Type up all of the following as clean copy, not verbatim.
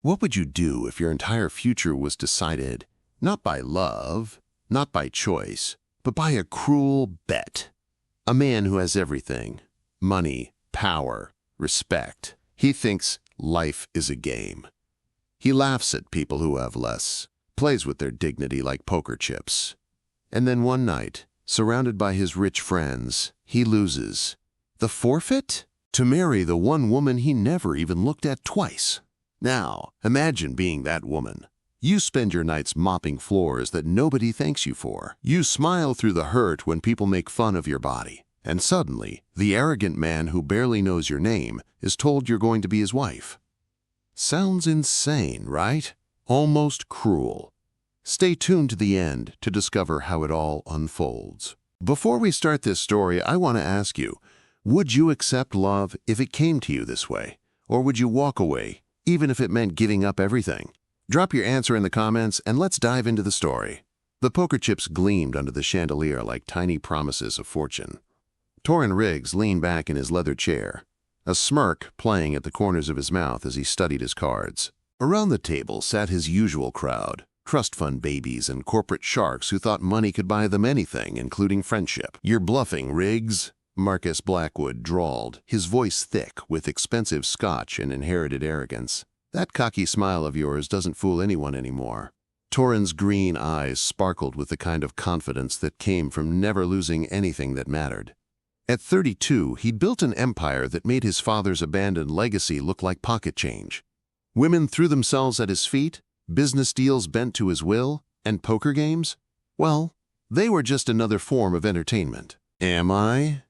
What would you do if your entire future was decided not by love, not by choice, but by a cruel bet? A man who has everything, money, power, respect. He thinks life is a game. He laughs at people who have less, plays with their dignity like poker chips. And then one night, surrounded by his rich friends, he loses. The forfeit? To marry the one woman he never even looked at twice. Now, imagine being that woman. You spend your nights mopping floors that nobody thanks you for. You smile through the hurt when people make fun of your body. And suddenly, the arrogant man who barely knows your name is told you're going to be his wife. Sounds insane, right? Almost cruel. Stay tuned to the end to discover how it all unfolds. Before we start this story, I want to ask you, would you accept love if it came to you this way? Or would you walk away, even if it meant giving up everything? Drop your answer in the comments and let's dive into the story. The poker chips gleamed under the chandelier like tiny promises of fortune. Torrin Riggs leaned back in his leather chair, a smirk playing at the corners of his mouth as he studied his cards. Around the table sat his usual crowd, trust fund babies and corporate sharks who thought money could buy them anything, including friendship. "You're bluffing, Riggs," Marcus Blackwood drawled, his voice thick with expensive scotch and inherited arrogance. "That cocky smile of yours doesn't fool anyone anymore." Torrin's green eyes sparkled with the kind of confidence that came from never losing anything that mattered. At 32, he'd built an empire that made his father's abandoned legacy look like pocket change. Women threw themselves at his feet, business deals bent to his will, and poker games? Well, they were just another form of entertainment. "Am I?"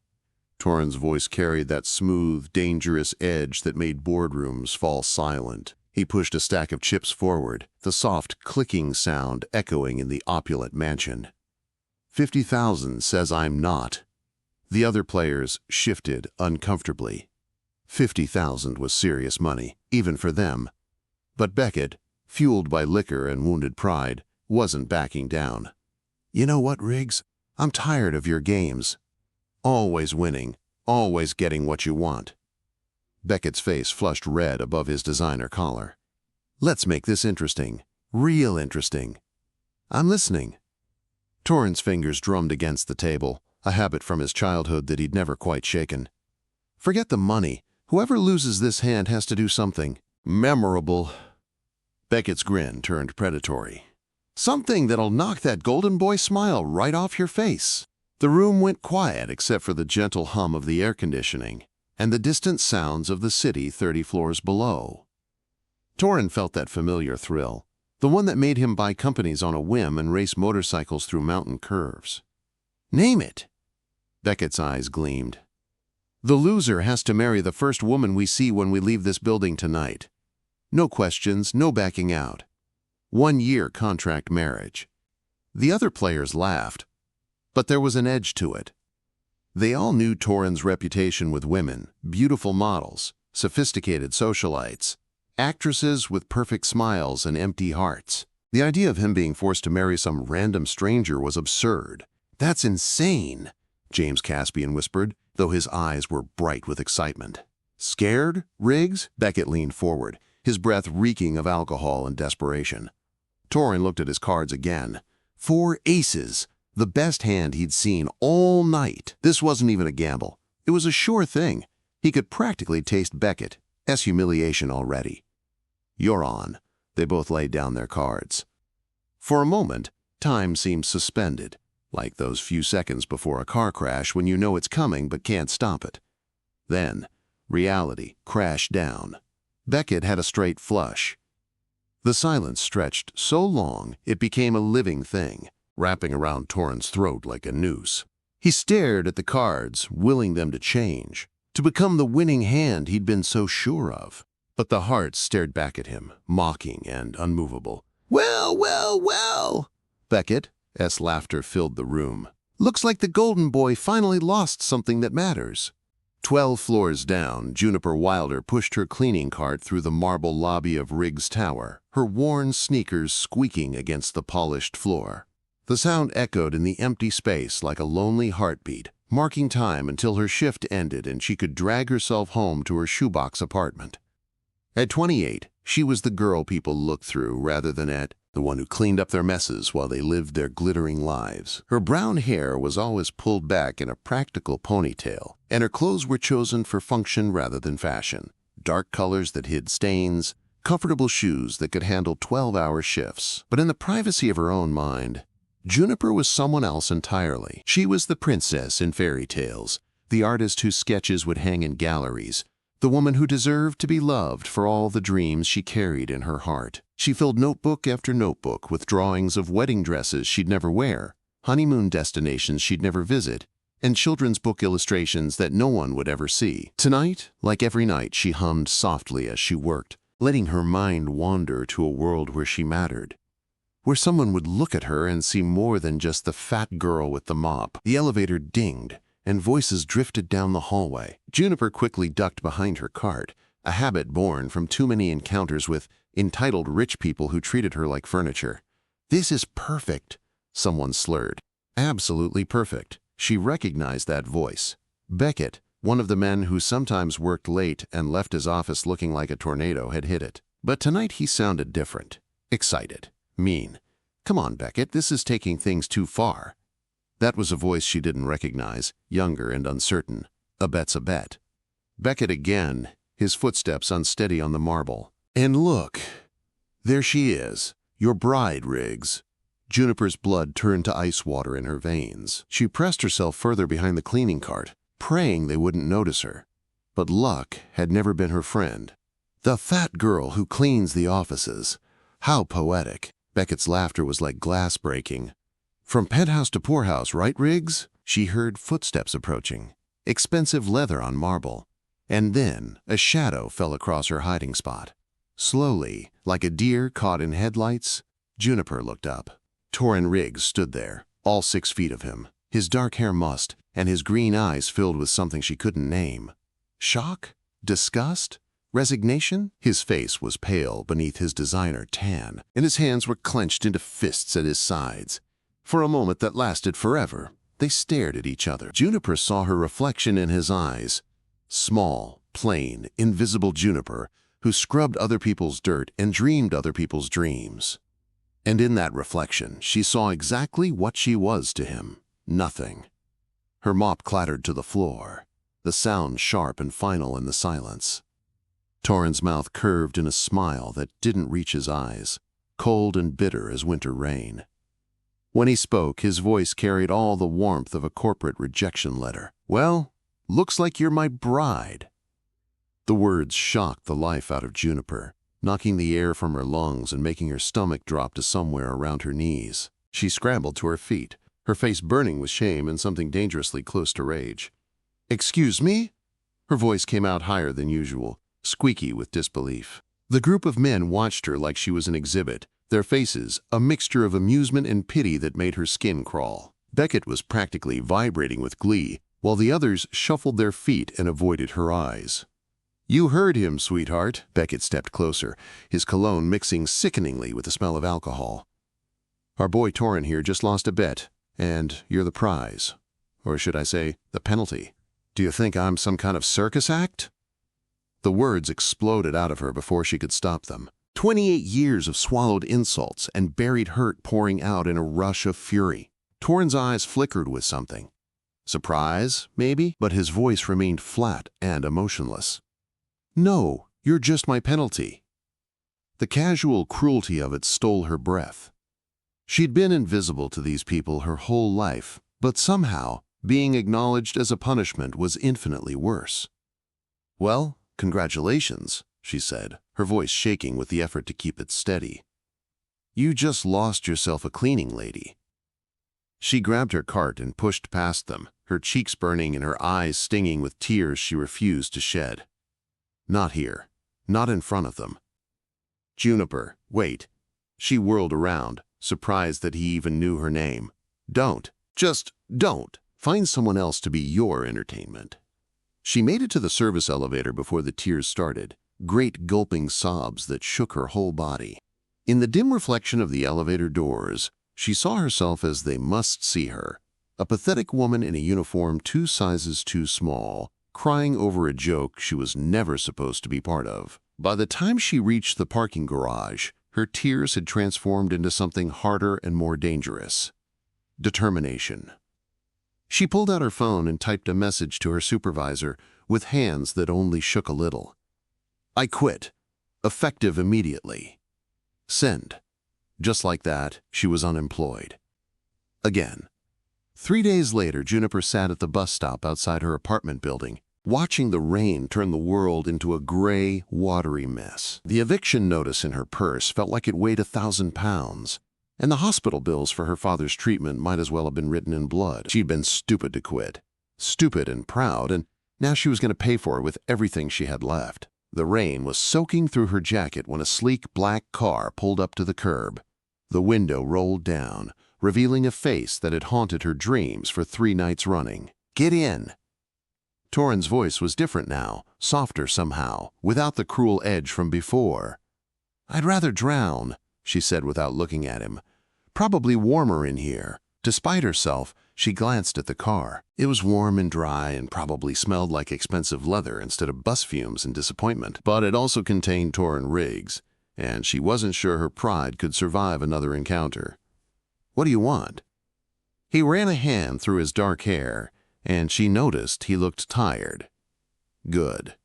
Torrin's voice carried that smooth, dangerous edge that made boardrooms fall silent. He pushed a stack of chips forward, the soft clicking sound echoing in the opulent mansion. 50,000 says I'm not. The other players shifted uncomfortably. 50,000 was serious money, even for them. But Beckett, fueled by liquor and wounded pride, wasn't backing down. "You know what, Riggs? I'm tired of your games. Always winning, always getting what you want." Beckett's face flushed red above his designer collar. "Let's make this interesting. Real interesting. I'm listening." Torrin's fingers drummed against the table, a habit from his childhood that he'd never quite shaken. "Forget the money. Whoever loses this hand has to do something memorable." Beckett's grin turned predatory. "Something that'll knock that golden boy smile right off your face." The room went quiet except for the gentle hum of the air conditioning and the distant sounds of the city 30 floors below. Torrin felt that familiar thrill, the one that made him buy companies on a whim and race motorcycles through mountain curves. "Name it." Beckett's eyes gleamed. "The loser has to marry the first woman we see when we leave this building tonight. No questions, no backing out. 1-year contract marriage." The other players laughed, but there was an edge to it. They all knew Torrin's reputation with women, beautiful models, sophisticated socialites, actresses with perfect smiles and empty hearts. The idea of him being forced to marry some random stranger was absurd. "That's insane," James Caspian whispered, though his eyes were bright with excitement. "Scared, Riggs?" Beckett leaned forward, his breath reeking of alcohol and desperation. Torrin looked at his cards again. 4 aces, the best hand he'd seen all night. This wasn't even a gamble. It was a sure thing. He could practically taste Beckett's humiliation already. "You're on." They both laid down their cards. For a moment, time seemed suspended, like those few seconds before a car crash when you know it's coming but can't stop it. Then, reality crashed down. Beckett had a straight flush. The silence stretched so long it became a living thing, wrapping around Torrin's throat like a noose. He stared at the cards, willing them to change, to become the winning hand he'd been so sure of. But the hearts stared back at him, mocking and unmovable. "Well, well, well!" Beckett's laughter filled the room. "Looks like the golden boy finally lost something that matters." 12 floors down, Juniper Wilder pushed her cleaning cart through the marble lobby of Riggs Tower, her worn sneakers squeaking against the polished floor. The sound echoed in the empty space like a lonely heartbeat, marking time until her shift ended and she could drag herself home to her shoebox apartment. At 28, She was the girl people looked through rather than at, the one who cleaned up their messes while they lived their glittering lives. Her brown hair was always pulled back in a practical ponytail, and her clothes were chosen for function rather than fashion. Dark colors that hid stains, comfortable shoes that could handle 12-hour shifts. But in the privacy of her own mind, Juniper was someone else entirely. She was the princess in fairy tales, the artist whose sketches would hang in galleries, the woman who deserved to be loved for all the dreams she carried in her heart. She filled notebook after notebook with drawings of wedding dresses she'd never wear, honeymoon destinations she'd never visit, and children's book illustrations that no one would ever see. Tonight, like every night, she hummed softly as she worked, letting her mind wander to a world where she mattered, where someone would look at her and see more than just the fat girl with the mop. The elevator dinged, and voices drifted down the hallway. Juniper quickly ducked behind her cart, a habit born from too many encounters with entitled rich people who treated her like furniture. "This is perfect," someone slurred. Absolutely perfect. She recognized that voice. Beckett, one of the men who sometimes worked late and left his office looking like a tornado, had hit it. But tonight he sounded different. Excited. Mean. "Come on, Beckett, this is taking things too far." That was a voice she didn't recognize, younger and uncertain. "A bet's a bet." Beckett again, his footsteps unsteady on the marble. "And look, there she is, your bride, Riggs." Juniper's blood turned to ice water in her veins. She pressed herself further behind the cleaning cart, praying they wouldn't notice her. But luck had never been her friend. "The fat girl who cleans the offices. How poetic." Beckett's laughter was like glass breaking. "From penthouse to poorhouse, right, Riggs?" She heard footsteps approaching, expensive leather on marble, and then a shadow fell across her hiding spot. Slowly, like a deer caught in headlights, Juniper looked up. Torrin Riggs stood there, all 6 feet of him, his dark hair mussed and his green eyes filled with something she couldn't name. Shock? Disgust? Resignation? His face was pale beneath his designer tan, and his hands were clenched into fists at his sides. For a moment that lasted forever, they stared at each other. Juniper saw her reflection in his eyes. Small, plain, invisible Juniper, who scrubbed other people's dirt and dreamed other people's dreams. And in that reflection, she saw exactly what she was to him. Nothing. Her mop clattered to the floor, the sound sharp and final in the silence. Torrin's mouth curved in a smile that didn't reach his eyes, cold and bitter as winter rain. When he spoke, his voice carried all the warmth of a corporate rejection letter. "Well, looks like you're my bride." The words shocked the life out of Juniper, knocking the air from her lungs and making her stomach drop to somewhere around her knees. She scrambled to her feet, her face burning with shame and something dangerously close to rage. "Excuse me?" Her voice came out higher than usual, squeaky with disbelief. The group of men watched her like she was an exhibit, their faces a mixture of amusement and pity that made her skin crawl. Beckett was practically vibrating with glee, while the others shuffled their feet and avoided her eyes. "You heard him, sweetheart." Beckett stepped closer, his cologne mixing sickeningly with the smell of alcohol. "Our boy Torrin here just lost a bet, and you're the prize. Or should I say, the penalty. Do you think I'm some kind of circus act?" The words exploded out of her before she could stop them. 28 years of swallowed insults and buried hurt pouring out in a rush of fury. Torrin's eyes flickered with something. Surprise, maybe? But his voice remained flat and emotionless. "No, you're just my penalty." The casual cruelty of it stole her breath. She'd been invisible to these people her whole life, but somehow being acknowledged as a punishment was infinitely worse. "Well, congratulations," she said, her voice shaking with the effort to keep it steady. "You just lost yourself a cleaning lady." She grabbed her cart and pushed past them, her cheeks burning and her eyes stinging with tears she refused to shed. Not here. Not in front of them. "Juniper, wait." She whirled around, surprised that he even knew her name. "Don't. Just don't. Find someone else to be your entertainment." She made it to the service elevator before the tears started, great gulping sobs that shook her whole body. In the dim reflection of the elevator doors, she saw herself as they must see her, a pathetic woman in a uniform 2 sizes too small, crying over a joke she was never supposed to be part of. By the time she reached the parking garage, her tears had transformed into something harder and more dangerous: determination. She pulled out her phone and typed a message to her supervisor with hands that only shook a little. "I quit. Effective immediately." Send. Just like that, she was unemployed. Again. 3 days later, Juniper sat at the bus stop outside her apartment building, watching the rain turn the world into a gray, watery mess. The eviction notice in her purse felt like it weighed 1,000 pounds, and the hospital bills for her father's treatment might as well have been written in blood. She'd been stupid to quit. Stupid and proud, and now she was going to pay for it with everything she had left. The rain was soaking through her jacket when a sleek black car pulled up to the curb. The window rolled down, revealing a face that had haunted her dreams for 3 nights running. "Get in." Torin's voice was different now, softer somehow, without the cruel edge from before. "I'd rather drown," she said without looking at him. "Probably warmer in here." Despite herself, she glanced at the car. It was warm and dry and probably smelled like expensive leather instead of bus fumes and disappointment. But it also contained Torin Riggs, and she wasn't sure her pride could survive another encounter. "What do you want?" He ran a hand through his dark hair, and she noticed he looked tired. "Good.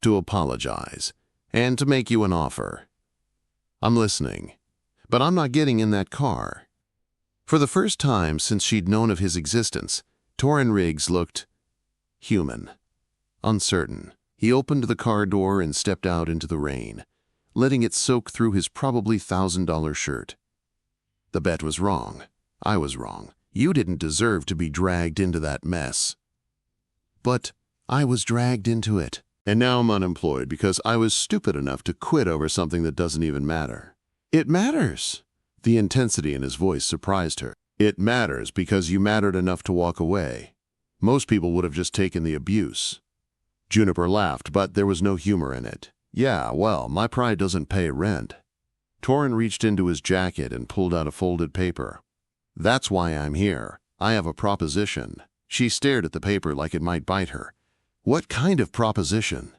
To apologize, and to make you an offer." "I'm listening, but I'm not getting in that car." For the first time since she'd known of his existence, Torin Riggs looked human, uncertain. He opened the car door and stepped out into the rain, letting it soak through his probably $1,000 shirt. "The bet was wrong. I was wrong. You didn't deserve to be dragged into that mess." "But I was dragged into it. And now I'm unemployed because I was stupid enough to quit over something that doesn't even matter." "It matters." The intensity in his voice surprised her. "It matters because you mattered enough to walk away. Most people would have just taken the abuse." Juniper laughed, but there was no humor in it. "Yeah, well, my pride doesn't pay rent." Torin reached into his jacket and pulled out a folded paper. "That's why I'm here. I have a proposition." She stared at the paper like it might bite her. "What kind of proposition?"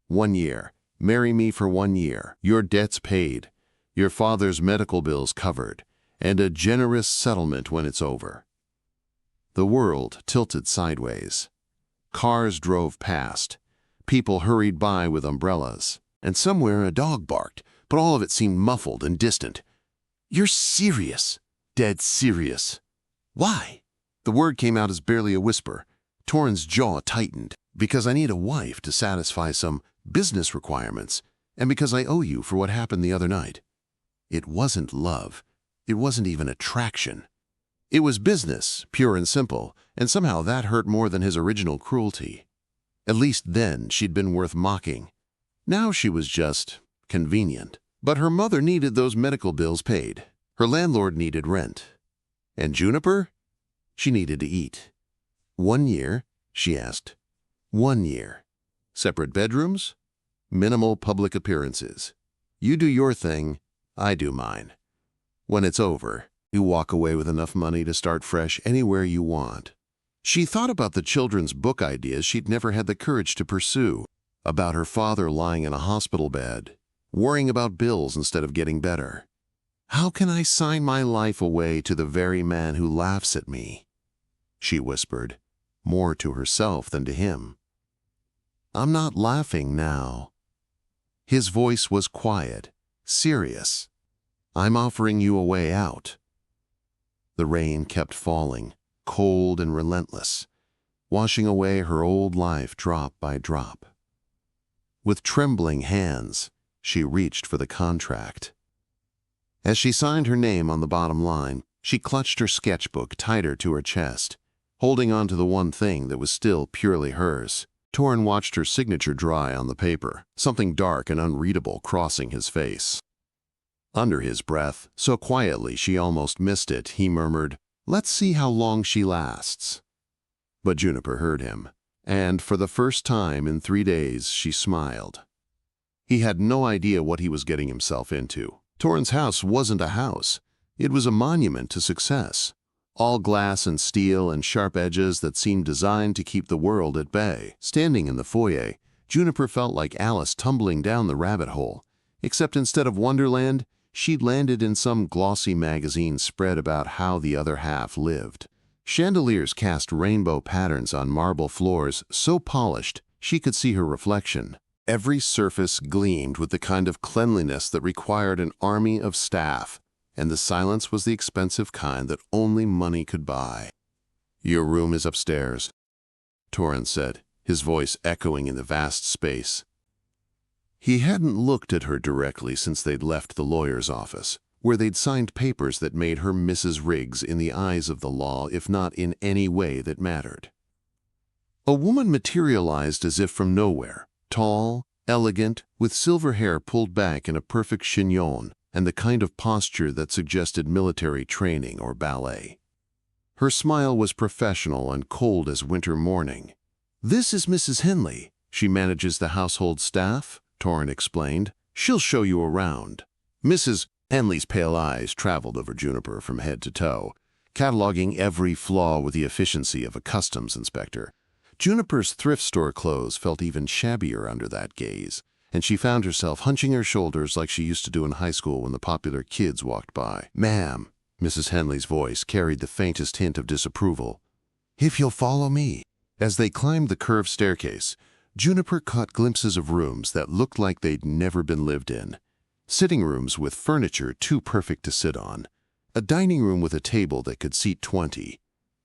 1 year. Marry me for 1 year. Your debts paid. Your father's medical bills covered, and a generous settlement when it's over." The world tilted sideways. Cars drove past. People hurried by with umbrellas. And somewhere a dog barked, but all of it seemed muffled and distant. "You're serious." "Dead serious." "Why?" The word came out as barely a whisper. Torin's jaw tightened. "Because I need a wife to satisfy some business requirements, and because I owe you for what happened the other night." It wasn't love. It wasn't even attraction. It was business, pure and simple, and somehow that hurt more than his original cruelty. At least then she'd been worth mocking. Now she was just convenient. But her mother needed those medical bills paid. Her landlord needed rent. And Juniper? She needed to eat. 1 year? She asked. 1 year. Separate bedrooms? Minimal public appearances. You do your thing, I do mine. When it's over, you walk away with enough money to start fresh anywhere you want. She thought about the children's book ideas she'd never had the courage to pursue, about her father lying in a hospital bed, worrying about bills instead of getting better. "How can I sign my life away to the very man who laughs at me?" she whispered, more to herself than to him. "I'm not laughing now." His voice was quiet, serious. "I'm offering you a way out." The rain kept falling, cold and relentless, washing away her old life drop by drop. With trembling hands, she reached for the contract. As she signed her name on the bottom line, she clutched her sketchbook tighter to her chest, holding on to the one thing that was still purely hers. Torin watched her signature dry on the paper, something dark and unreadable crossing his face. Under his breath, so quietly she almost missed it, he murmured, "Let's see how long she lasts." But Juniper heard him, and for the first time in 3 days she smiled. He had no idea what he was getting himself into. Torin's house wasn't a house. It was a monument to success. All glass and steel and sharp edges that seemed designed to keep the world at bay. Standing in the foyer, Juniper felt like Alice tumbling down the rabbit hole, except instead of Wonderland, she'd landed in some glossy magazine spread about how the other half lived. Chandeliers cast rainbow patterns on marble floors so polished she could see her reflection. Every surface gleamed with the kind of cleanliness that required an army of staff, and the silence was the expensive kind that only money could buy. "Your room is upstairs," Torrance said, his voice echoing in the vast space. He hadn't looked at her directly since they'd left the lawyer's office, where they'd signed papers that made her Mrs. Riggs in the eyes of the law, if not in any way that mattered. A woman materialized as if from nowhere, tall, elegant, with silver hair pulled back in a perfect chignon and the kind of posture that suggested military training or ballet. Her smile was professional and cold as winter morning. "This is Mrs. Henley. She manages the household staff," Torrance explained. "She'll show you around." Mrs. Henley's pale eyes traveled over Juniper from head to toe, cataloging every flaw with the efficiency of a customs inspector. Juniper's thrift store clothes felt even shabbier under that gaze, and she found herself hunching her shoulders like she used to do in high school when the popular kids walked by. "Ma'am," Mrs. Henley's voice carried the faintest hint of disapproval, "if you'll follow me." As they climbed the curved staircase, Juniper caught glimpses of rooms that looked like they'd never been lived in. Sitting rooms with furniture too perfect to sit on. A dining room with a table that could seat 20.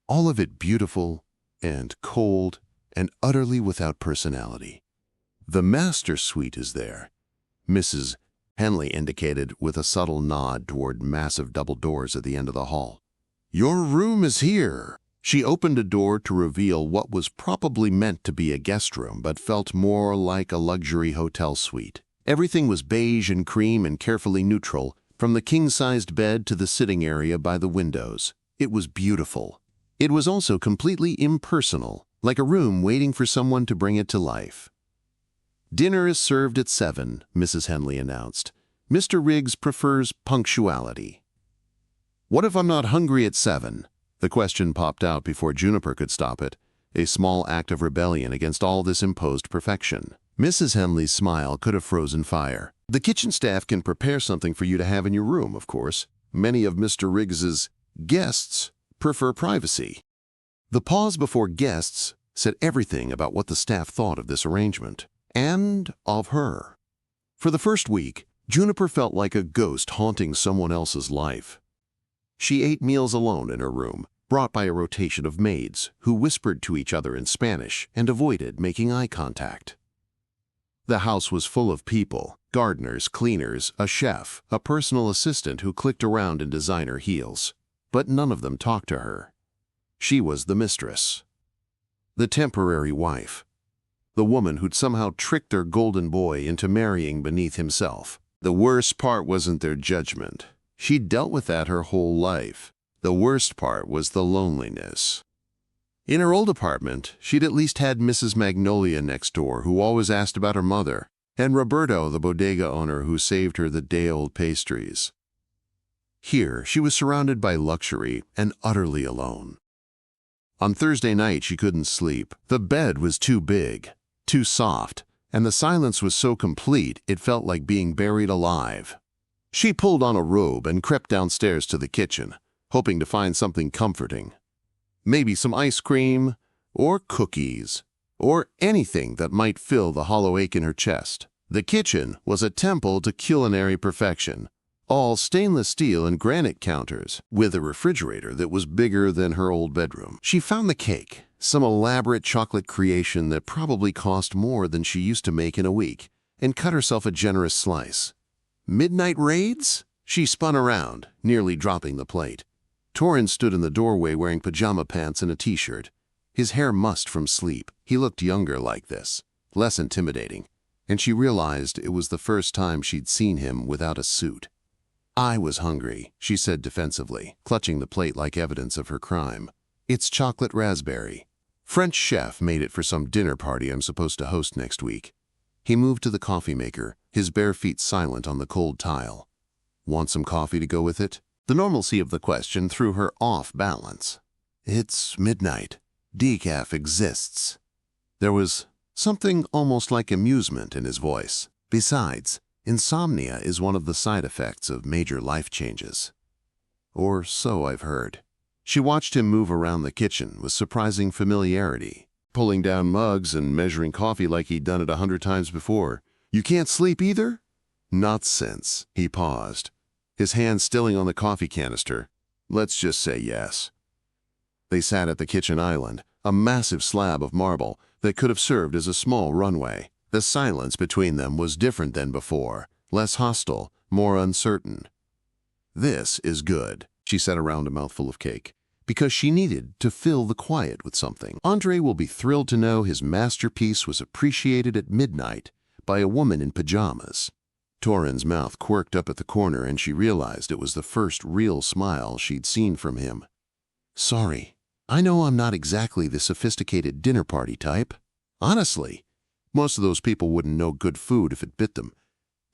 All of it beautiful and cold and utterly without personality. "The master suite is there," Mrs. Henley indicated with a subtle nod toward massive double doors at the end of the hall. "Your room is here." She opened a door to reveal what was probably meant to be a guest room but felt more like a luxury hotel suite. Everything was beige and cream and carefully neutral, from the king-sized bed to the sitting area by the windows. It was beautiful. It was also completely impersonal, like a room waiting for someone to bring it to life. "Dinner is served at 7, Mrs. Henley announced. "Mr. Riggs prefers punctuality." "What if I'm not hungry at 7? The question popped out before Juniper could stop it, a small act of rebellion against all this imposed perfection. Mrs. Henley's smile could have frozen fire. "The kitchen staff can prepare something for you to have in your room, of course. Many of Mr. Riggs's guests prefer privacy." The pause before guests said everything about what the staff thought of this arrangement, and of her. For the first week, Juniper felt like a ghost haunting someone else's life. She ate meals alone in her room, brought by a rotation of maids who whispered to each other in Spanish and avoided making eye contact. The house was full of people, gardeners, cleaners, a chef, a personal assistant who clicked around in designer heels, but none of them talked to her. She was the mistress, the temporary wife, the woman who'd somehow tricked their golden boy into marrying beneath himself. The worst part wasn't their judgment. She'd dealt with that her whole life. The worst part was the loneliness. In her old apartment, she'd at least had Mrs. Magnolia next door, who always asked about her mother, and Roberto, the bodega owner who saved her the day-old pastries. Here, she was surrounded by luxury and utterly alone. On Thursday night, she couldn't sleep. The bed was too big, too soft, and the silence was so complete it felt like being buried alive. She pulled on a robe and crept downstairs to the kitchen, hoping to find something comforting. Maybe some ice cream, or cookies, or anything that might fill the hollow ache in her chest. The kitchen was a temple to culinary perfection, all stainless steel and granite counters, with a refrigerator that was bigger than her old bedroom. She found the cake, some elaborate chocolate creation that probably cost more than she used to make in a week, and cut herself a generous slice. Midnight raids? She spun around, nearly dropping the plate. Torrance stood in the doorway wearing pajama pants and a t-shirt. His hair mussed from sleep. He looked younger like this, less intimidating, and she realized it was the first time she'd seen him without a suit. "I was hungry," she said defensively, clutching the plate like evidence of her crime. "It's chocolate raspberry. French chef made it for some dinner party I'm supposed to host next week." He moved to the coffee maker, his bare feet silent on the cold tile. "Want some coffee to go with it?" The normalcy of the question threw her off balance. "It's midnight. Decaf exists." There was something almost like amusement in his voice. Besides, insomnia is one of the side effects of major life changes. Or so I've heard. She watched him move around the kitchen with surprising familiarity, pulling down mugs and measuring coffee like he'd done it 100 times before. "You can't sleep either?" "Not since." He paused, his hand stilling on the coffee canister. "Let's just say yes." They sat at the kitchen island, a massive slab of marble that could have served as a small runway. The silence between them was different than before, less hostile, more uncertain. "This is good," she said around a mouthful of cake, because she needed to fill the quiet with something. "Andre will be thrilled to know his masterpiece was appreciated at midnight by a woman in pajamas." Torin's mouth quirked up at the corner, and she realized it was the first real smile she'd seen from him. "Sorry, I know I'm not exactly the sophisticated dinner party type. Honestly, most of those people wouldn't know good food if it bit them.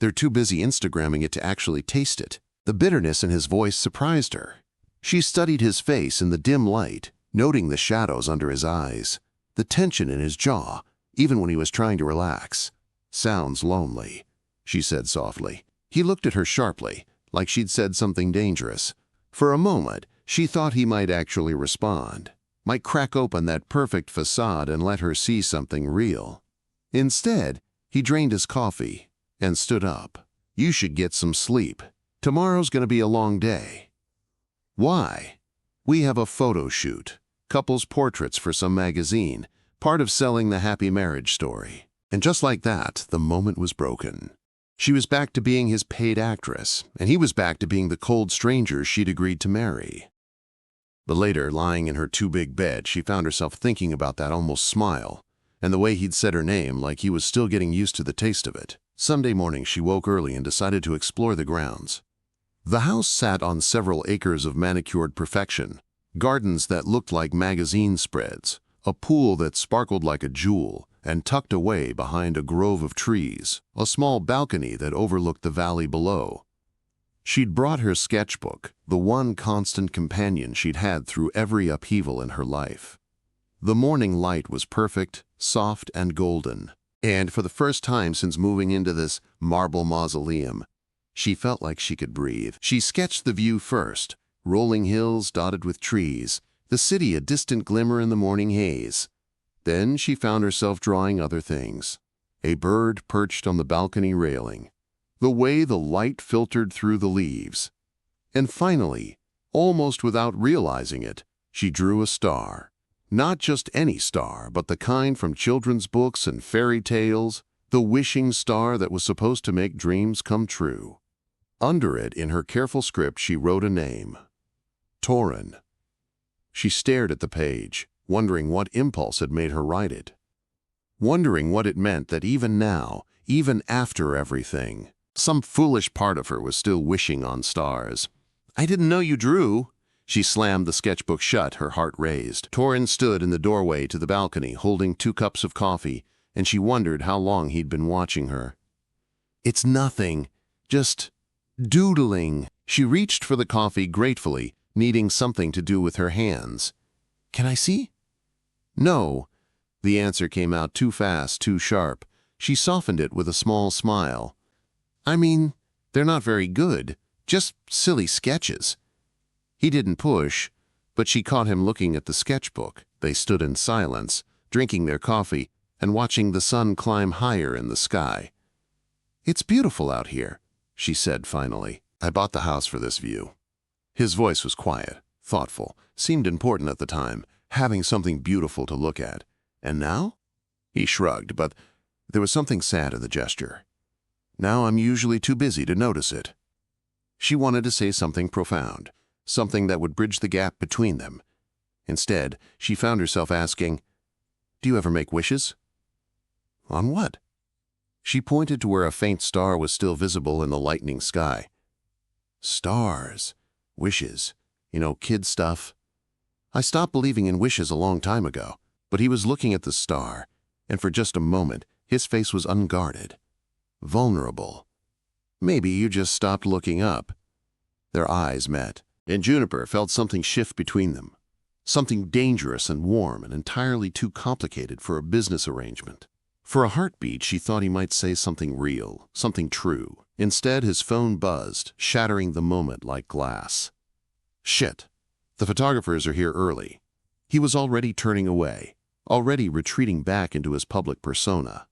They're too busy Instagramming it to actually taste it." The bitterness in his voice surprised her. She studied his face in the dim light, noting the shadows under his eyes, the tension in his jaw, even when he was trying to relax. "Sounds lonely," she said softly. He looked at her sharply, like she'd said something dangerous. For a moment, she thought he might actually respond, might crack open that perfect facade and let her see something real. Instead, he drained his coffee and stood up. "You should get some sleep. Tomorrow's going to be a long day." "Why?" "We have a photo shoot. Couples portraits for some magazine, part of selling the happy marriage story." And just like that, the moment was broken. She was back to being his paid actress, and he was back to being the cold stranger she'd agreed to marry. But later, lying in her too-big bed, she found herself thinking about that almost smile, and the way he'd said her name like he was still getting used to the taste of it. Sunday morning, she woke early and decided to explore the grounds. The house sat on several acres of manicured perfection, gardens that looked like magazine spreads, a pool that sparkled like a jewel, and tucked away behind a grove of trees, a small balcony that overlooked the valley below. She'd brought her sketchbook, the one constant companion she'd had through every upheaval in her life. The morning light was perfect, soft, and golden, and for the first time since moving into this marble mausoleum, she felt like she could breathe. She sketched the view first, rolling hills dotted with trees, the city a distant glimmer in the morning haze. Then she found herself drawing other things. A bird perched on the balcony railing, the way the light filtered through the leaves. And finally, almost without realizing it, she drew a star. Not just any star, but the kind from children's books and fairy tales, the wishing star that was supposed to make dreams come true. Under it, in her careful script, she wrote a name: Torin. She stared at the page, wondering what impulse had made her write it. Wondering what it meant that even now, even after everything, some foolish part of her was still wishing on stars. "I didn't know you drew." She slammed the sketchbook shut, her heart raised. Torin stood in the doorway to the balcony, holding 2 cups of coffee, and she wondered how long he'd been watching her. "It's nothing. Just doodling." She reached for the coffee gratefully, needing something to do with her hands. "Can I see?" "No." The answer came out too fast, too sharp. She softened it with a small smile. "I mean, they're not very good. Just silly sketches." He didn't push, but she caught him looking at the sketchbook. They stood in silence, drinking their coffee and watching the sun climb higher in the sky. "It's beautiful out here," she said finally. "I bought the house for this view." His voice was quiet, thoughtful, seemed important at the time, having something beautiful to look at. "And now?" He shrugged, but there was something sad in the gesture. "Now I'm usually too busy to notice it." She wanted to say something profound, something that would bridge the gap between them. Instead, she found herself asking, "Do you ever make wishes?" "On what?" She pointed to where a faint star was still visible in the lightening sky. "Stars. Wishes. Kid stuff." "I stopped believing in wishes a long time ago." But he was looking at the star, and for just a moment, his face was unguarded, vulnerable. "Maybe you just stopped looking up." Their eyes met, and Juniper felt something shift between them, something dangerous and warm and entirely too complicated for a business arrangement. For a heartbeat, she thought he might say something real, something true. Instead, his phone buzzed, shattering the moment like glass. Shit. The photographers are here early. He was already turning away, already retreating back into his public persona.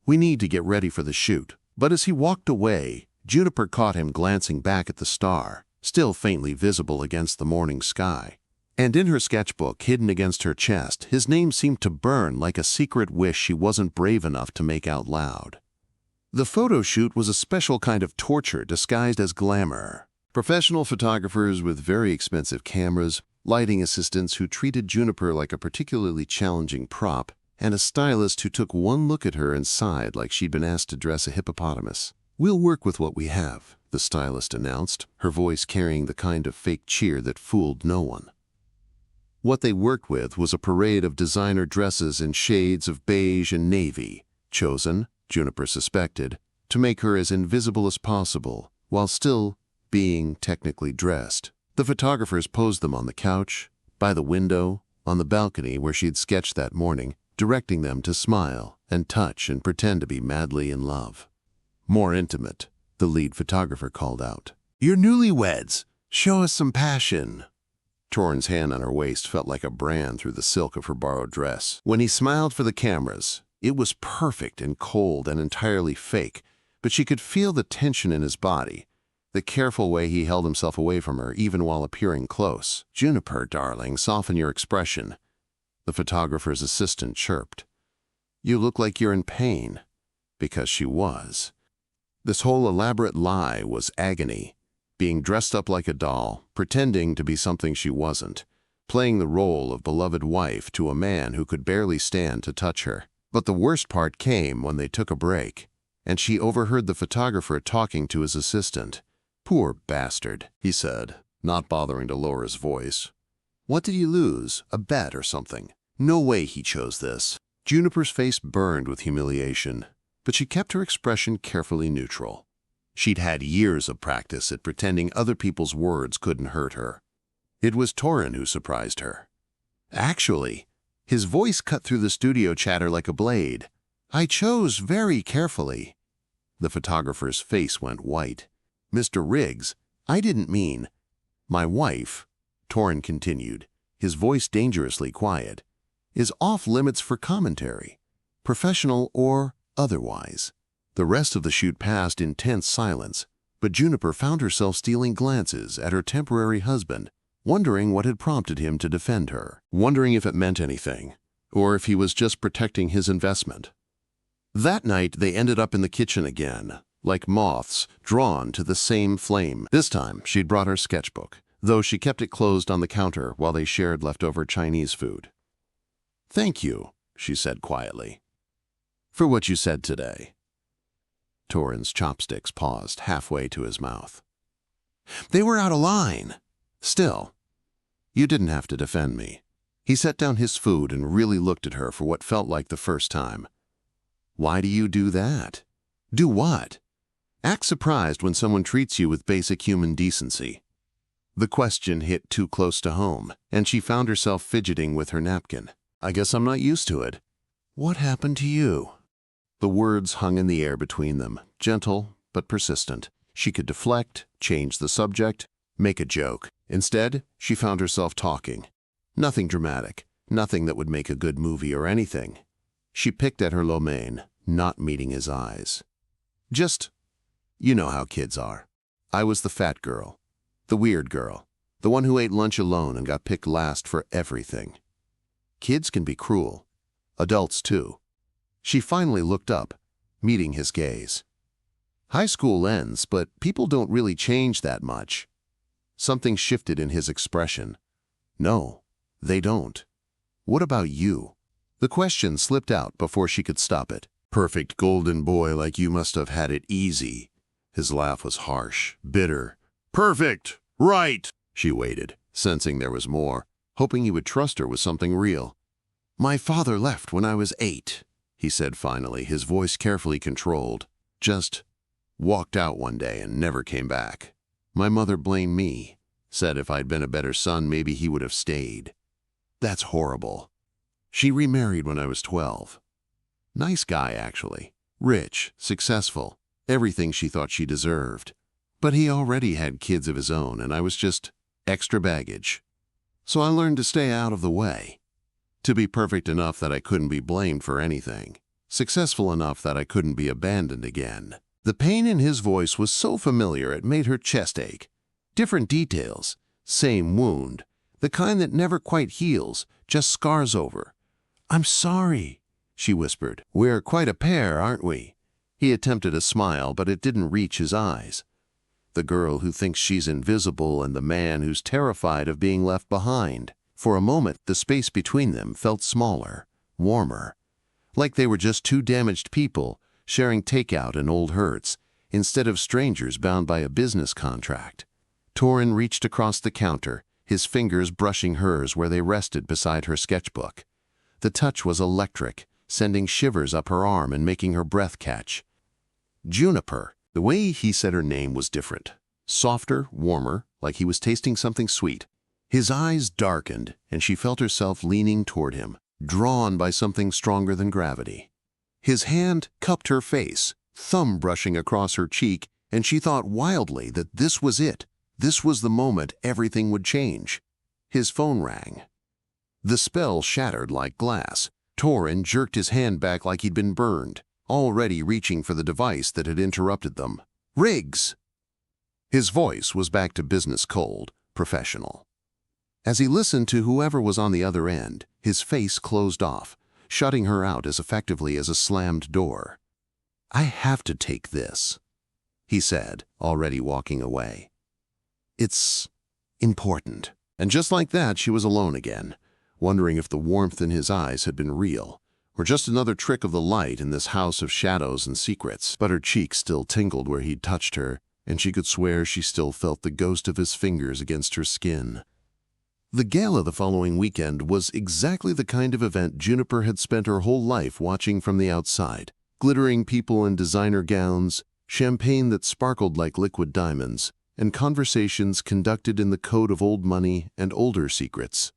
We need to get ready for the shoot. But as he walked away, Juniper caught him glancing back at the star, still faintly visible against the morning sky. And in her sketchbook, hidden against her chest, his name seemed to burn like a secret wish she wasn't brave enough to make out loud. The photo shoot was a special kind of torture disguised as glamour. Professional photographers with very expensive cameras, lighting assistants who treated Juniper like a particularly challenging prop, and a stylist who took one look at her and sighed like she'd been asked to dress a hippopotamus. "We'll work with what we have," the stylist announced, her voice carrying the kind of fake cheer that fooled no one. What they worked with was a parade of designer dresses in shades of beige and navy, chosen, Juniper suspected, to make her as invisible as possible, while still being technically dressed. The photographers posed them on the couch, by the window, on the balcony where she'd sketched that morning, directing them to smile and touch and pretend to be madly in love. "More intimate," the lead photographer called out. "You're newlyweds. Show us some passion." Torrin's hand on her waist felt like a brand through the silk of her borrowed dress. When he smiled for the cameras, it was perfect and cold and entirely fake, but she could feel the tension in his body, the careful way he held himself away from her even while appearing close. "Juniper, darling, soften your expression," the photographer's assistant chirped. "You look like you're in pain." Because she was. This whole elaborate lie was agony. Being dressed up like a doll, pretending to be something she wasn't, playing the role of beloved wife to a man who could barely stand to touch her. But the worst part came when they took a break, and she overheard the photographer talking to his assistant. "Poor bastard," he said, not bothering to lower his voice. "What did you lose? A bet or something? No way he chose this." Juniper's face burned with humiliation, but she kept her expression carefully neutral. She'd had years of practice at pretending other people's words couldn't hurt her. It was Torrin who surprised her. "Actually," his voice cut through the studio chatter like a blade, "I chose very carefully." The photographer's face went white. "Mr. Riggs, I didn't mean—" "My wife," Torrin continued, his voice dangerously quiet, "is off limits for commentary, professional or otherwise." The rest of the shoot passed in tense silence, but Juniper found herself stealing glances at her temporary husband, wondering what had prompted him to defend her, wondering if it meant anything, or if he was just protecting his investment. That night, they ended up in the kitchen again, like moths drawn to the same flame. This time, she'd brought her sketchbook, though she kept it closed on the counter while they shared leftover Chinese food. "Thank you," she said quietly, "for what you said today." Torrin's chopsticks paused halfway to his mouth. "They were out of line. Still, you didn't have to defend me." He set down his food and really looked at her for what felt like the first time. "Why do you do that?" "Do what?" "Act surprised when someone treats you with basic human decency." The question hit too close to home, and she found herself fidgeting with her napkin. "I guess I'm not used to it." "What happened to you?" The words hung in the air between them, gentle but persistent. She could deflect, change the subject, make a joke. Instead, she found herself talking. Nothing dramatic, nothing that would make a good movie or anything. She picked at her lo mein, not meeting his eyes. "Just, you know how kids are. I was the fat girl, the weird girl, the one who ate lunch alone and got picked last for everything. Kids can be cruel. Adults too." She finally looked up, meeting his gaze. "High school ends, but people don't really change that much." Something shifted in his expression. "No, they don't. What about you?" The question slipped out before she could stop it. "Perfect golden boy like you must have had it easy." His laugh was harsh, bitter. "Perfect! Right!" She waited, sensing there was more, hoping he would trust her with something real. "My father left when I was 8. He said finally, his voice carefully controlled. "Just walked out one day and never came back. My mother blamed me, said if I'd been a better son, maybe he would have stayed. That's horrible. She remarried when I was 12. Nice guy, actually. Rich, successful, everything she thought she deserved. But he already had kids of his own, and I was just extra baggage. So I learned to stay out of the way. To be perfect enough that I couldn't be blamed for anything. Successful enough that I couldn't be abandoned again. The pain in his voice was so familiar it made her chest ache. Different details, same wound. The kind that never quite heals, just scars over. "I'm sorry," she whispered. "We're quite a pair, aren't we?" He attempted a smile, but it didn't reach his eyes. The girl who thinks she's invisible and the man who's terrified of being left behind. For a moment, the space between them felt smaller, warmer. Like they were just two damaged people sharing takeout and old hurts, instead of strangers bound by a business contract. Torin reached across the counter, his fingers brushing hers where they rested beside her sketchbook. The touch was electric, sending shivers up her arm and making her breath catch. Juniper. The way he said her name was different. Softer, warmer, like he was tasting something sweet. His eyes darkened, and she felt herself leaning toward him, drawn by something stronger than gravity. His hand cupped her face, thumb brushing across her cheek, and she thought wildly that this was it. This was the moment everything would change. His phone rang. The spell shattered like glass. Torin jerked his hand back like he'd been burned, already reaching for the device that had interrupted them. "Riggs!" His voice was back to business cold, professional. As he listened to whoever was on the other end, his face closed off, shutting her out as effectively as a slammed door. "I have to take this," he said, already walking away. "It's important." And just like that, she was alone again, wondering if the warmth in his eyes had been real, or just another trick of the light in this house of shadows and secrets. But her cheeks still tingled where he'd touched her, and she could swear she still felt the ghost of his fingers against her skin. The gala the following weekend was exactly the kind of event Juniper had spent her whole life watching from the outside. Glittering people in designer gowns, champagne that sparkled like liquid diamonds, and conversations conducted in the code of old money and older secrets.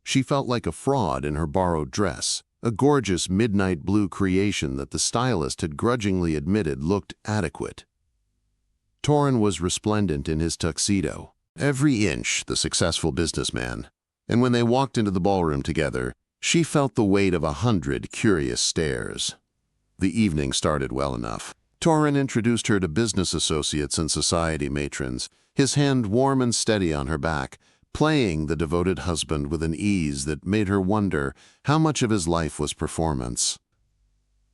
She felt like a fraud in her borrowed dress, a gorgeous midnight blue creation that the stylist had grudgingly admitted looked adequate. Torin was resplendent in his tuxedo, every inch the successful businessman, and when they walked into the ballroom together, she felt the weight of 100 curious stares. The evening started well enough. Torin introduced her to business associates and society matrons, his hand warm and steady on her back, playing the devoted husband with an ease that made her wonder how much of his life was performance.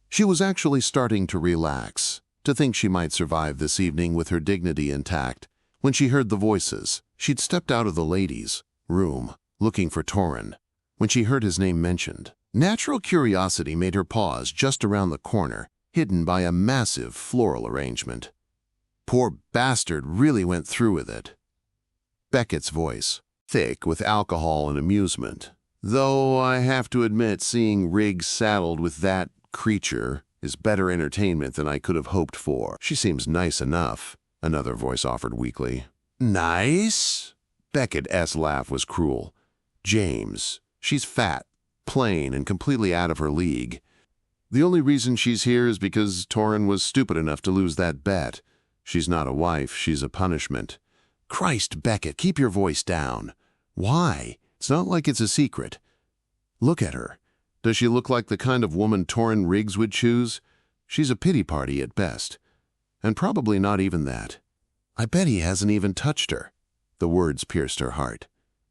She was actually starting to relax, to think she might survive this evening with her dignity intact, when she heard the voices. She'd stepped out of the ladies' room, looking for Torin, when she heard his name mentioned. Natural curiosity made her pause just around the corner, hidden by a massive floral arrangement. Poor bastard really went through with it. Beckett's voice, thick with alcohol and amusement. "Though I have to admit seeing Riggs saddled with that creature is better entertainment than I could have hoped for." "She seems nice enough," another voice offered weakly. "Nice?" Beckett's laugh was cruel. "James, she's fat, plain, and completely out of her league. The only reason she's here is because Torin was stupid enough to lose that bet. She's not a wife, she's a punishment." "Christ, Beckett, keep your voice down." "Why? It's not like it's a secret. Look at her. Does she look like the kind of woman Torin Riggs would choose? She's a pity party at best. And probably not even that. I bet he hasn't even touched her." The words pierced her heart.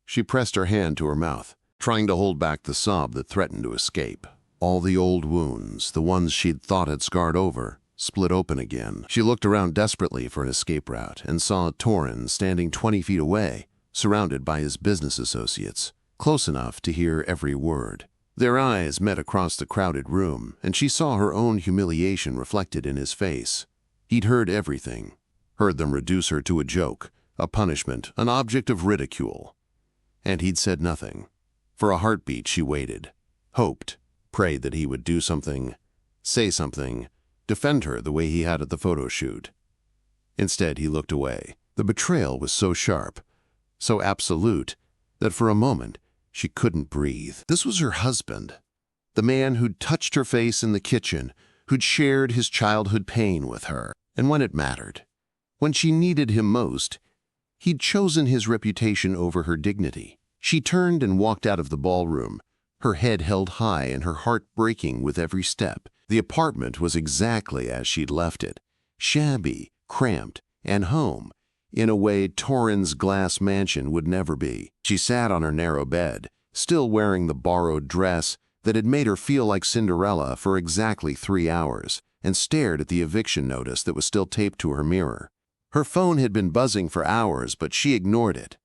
She pressed her hand to her mouth, trying to hold back the sob that threatened to escape. All the old wounds, the ones she'd thought had scarred over, split open again. She looked around desperately for an escape route and saw Torin standing 20 feet away, surrounded by his business associates, close enough to hear every word. Their eyes met across the crowded room, and she saw her own humiliation reflected in his face. He'd heard everything, heard them reduce her to a joke, a punishment, an object of ridicule. And he'd said nothing. For a heartbeat she waited, hoped, prayed that he would do something, say something, defend her the way he had at the photo shoot. Instead, he looked away. The betrayal was so sharp, so absolute, that for a moment she couldn't breathe. This was her husband, The man who'd touched her face in the kitchen, who'd shared his childhood pain with her. And when it mattered, when she needed him most, he'd chosen his reputation over her dignity. She turned and walked out of the ballroom, her head held high and her heart breaking with every step. The apartment was exactly as she'd left it, shabby, cramped, and home, in a way Torrens' glass mansion would never be. She sat on her narrow bed, still wearing the borrowed dress that had made her feel like Cinderella for exactly 3 hours, and stared at the eviction notice that was still taped to her mirror. Her phone had been buzzing for hours, but she ignored it.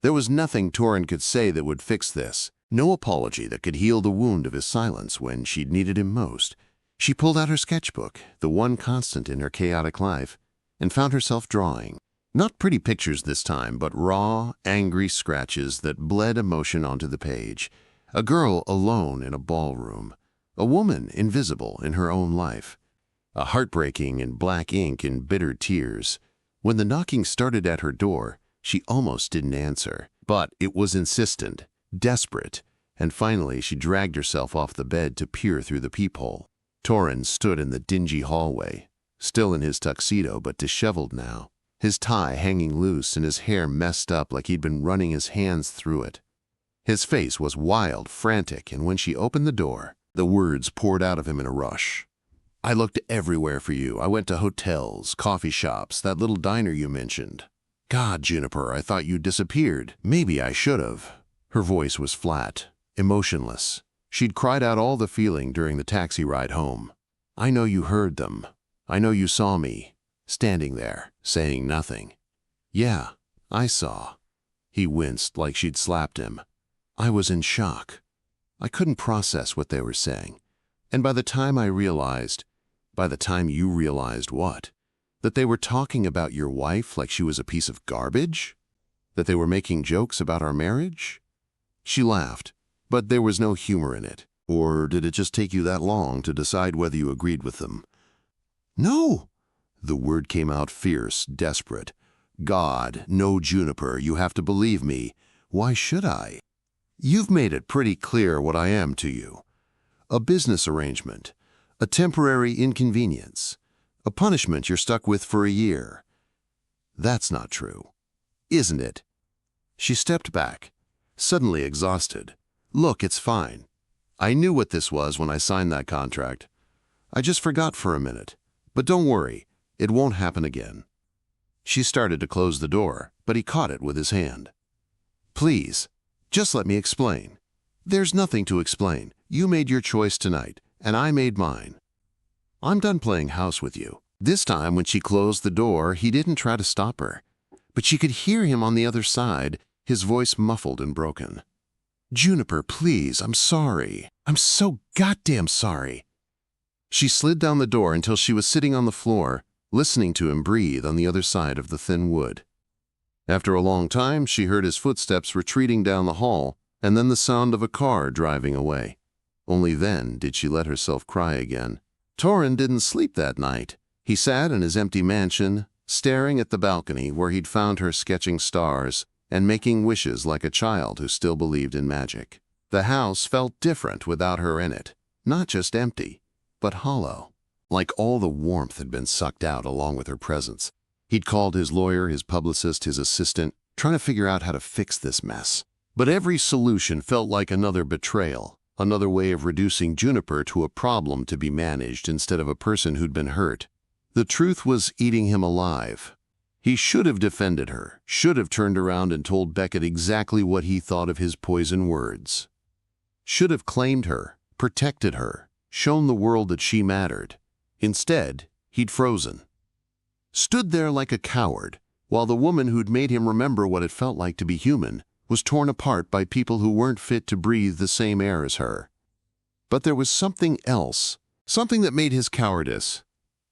There was nothing Torrens could say that would fix this, no apology that could heal the wound of his silence when she'd needed him most. She pulled out her sketchbook, the one constant in her chaotic life, and found herself drawing. Not pretty pictures this time, but raw, angry scratches that bled emotion onto the page. A girl alone in a ballroom. A woman invisible in her own life. A heartbreaking in black ink and bitter tears. When the knocking started at her door, she almost didn't answer. But it was insistent, desperate, and finally she dragged herself off the bed to peer through the peephole. Torrens stood in the dingy hallway, still in his tuxedo but disheveled now, his tie hanging loose and his hair messed up like he'd been running his hands through it. His face was wild, frantic, and when she opened the door, the words poured out of him in a rush. "I looked everywhere for you. I went to hotels, coffee shops, that little diner you mentioned. God, Juniper, I thought you disappeared. Maybe I should have." Her voice was flat, emotionless. She'd cried out all the feeling during the taxi ride home. "I know you heard them. I know you saw me, standing there, saying nothing." "Yeah, I saw." He winced like she'd slapped him. "I was in shock. I couldn't process what they were saying. And by the time you realized what? That they were talking about your wife like she was a piece of garbage? That they were making jokes about our marriage?" She laughed, but there was no humor in it. "Or did it just take you that long to decide whether you agreed with them?" "No!" The word came out fierce, desperate. "God, no, Juniper, you have to believe me. Why should I? You've made it pretty clear what I am to you. A business arrangement, a temporary inconvenience, a punishment you're stuck with for a year. That's not true, isn't it?" She stepped back, suddenly exhausted. "Look, it's fine. I knew what this was when I signed that contract. I just forgot for a minute. But don't worry, it won't happen again." She started to close the door, but he caught it with his hand. "Please, just let me explain." "There's nothing to explain. You made your choice tonight, and I made mine. I'm done playing house with you." This time, when she closed the door, he didn't try to stop her. But she could hear him on the other side, his voice muffled and broken. "Juniper, please, I'm sorry. I'm so goddamn sorry." She slid down the door until she was sitting on the floor, listening to him breathe on the other side of the thin wood. After a long time, she heard his footsteps retreating down the hall, and then the sound of a car driving away. Only then did she let herself cry again. Torrens didn't sleep that night. He sat in his empty mansion, staring at the balcony where he'd found her sketching stars and making wishes like a child who still believed in magic. The house felt different without her in it, not just empty, but hollow, like all the warmth had been sucked out along with her presence. He'd called his lawyer, his publicist, his assistant, trying to figure out how to fix this mess. But every solution felt like another betrayal, another way of reducing Juniper to a problem to be managed instead of a person who'd been hurt. The truth was eating him alive. He should have defended her, should have turned around and told Beckett exactly what he thought of his poison words. Should have claimed her, protected her, shown the world that she mattered. Instead, he'd frozen. Stood there like a coward, while the woman who'd made him remember what it felt like to be human was torn apart by people who weren't fit to breathe the same air as her. But there was something else, something that made his cowardice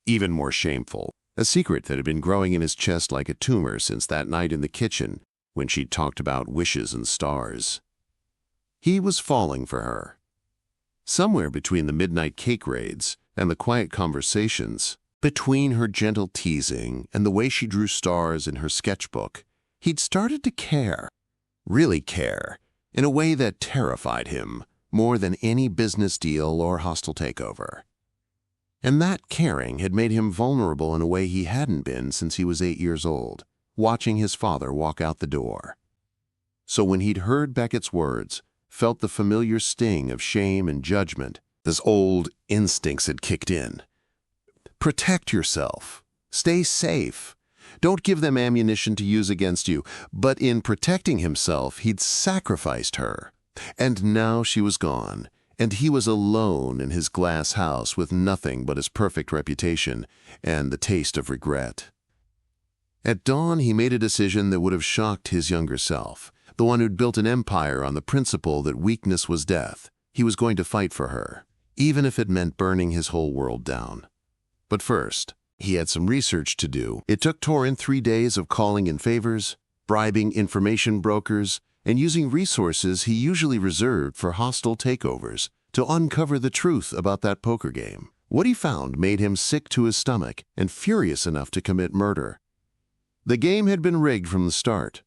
even more shameful, a secret that had been growing in his chest like a tumor since that night in the kitchen when she'd talked about wishes and stars. He was falling for her. Somewhere between the midnight cake raids and the quiet conversations, between her gentle teasing and the way she drew stars in her sketchbook, he'd started to care, really care, in a way that terrified him, more than any business deal or hostile takeover. And that caring had made him vulnerable in a way he hadn't been since he was 8 years old, watching his father walk out the door. So when he'd heard Beckett's words, felt the familiar sting of shame and judgment, his old instincts had kicked in. Protect yourself. Stay safe. Don't give them ammunition to use against you. But in protecting himself, he'd sacrificed her. And now she was gone, and he was alone in his glass house with nothing but his perfect reputation and the taste of regret. At dawn, he made a decision that would have shocked his younger self, the one who'd built an empire on the principle that weakness was death. He was going to fight for her, even if it meant burning his whole world down. But first, he had some research to do. It took Torin 3 days of calling in favors, bribing information brokers, and using resources he usually reserved for hostile takeovers to uncover the truth about that poker game. What he found made him sick to his stomach and furious enough to commit murder. The game had been rigged from the start.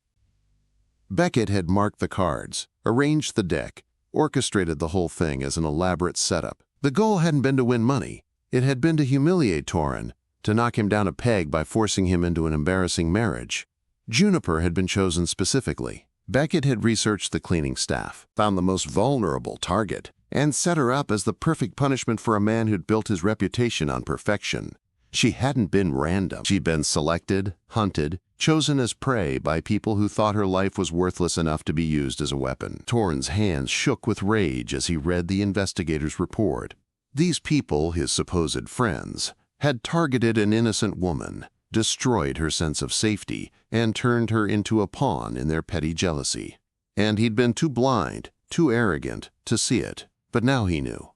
Beckett had marked the cards, arranged the deck, orchestrated the whole thing as an elaborate setup. The goal hadn't been to win money. It had been to humiliate Torin, to knock him down a peg by forcing him into an embarrassing marriage. Juniper had been chosen specifically. Beckett had researched the cleaning staff, found the most vulnerable target, and set her up as the perfect punishment for a man who'd built his reputation on perfection. She hadn't been random. She'd been selected, hunted, chosen as prey by people who thought her life was worthless enough to be used as a weapon. Torin's hands shook with rage as he read the investigator's report. These people, his supposed friends, had targeted an innocent woman, destroyed her sense of safety, and turned her into a pawn in their petty jealousy. And he'd been too blind, too arrogant, to see it. But now he knew.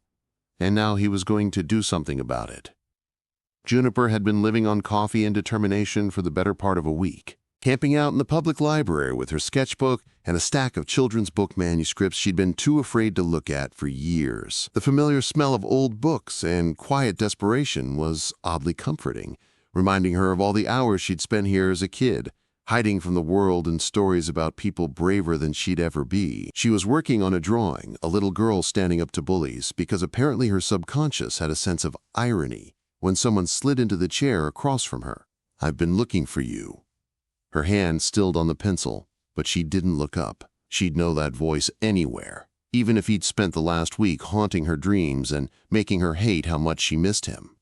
And now he was going to do something about it. Juniper had been living on coffee and determination for the better part of a week, camping out in the public library with her sketchbook and a stack of children's book manuscripts she'd been too afraid to look at for years. The familiar smell of old books and quiet desperation was oddly comforting, reminding her of all the hours she'd spent here as a kid, hiding from the world and stories about people braver than she'd ever be. She was working on a drawing, a little girl standing up to bullies, because apparently her subconscious had a sense of irony when someone slid into the chair across from her. "I've been looking for you." Her hand stilled on the pencil, but she didn't look up. She'd know that voice anywhere, even if he'd spent the last week haunting her dreams and making her hate how much she missed him.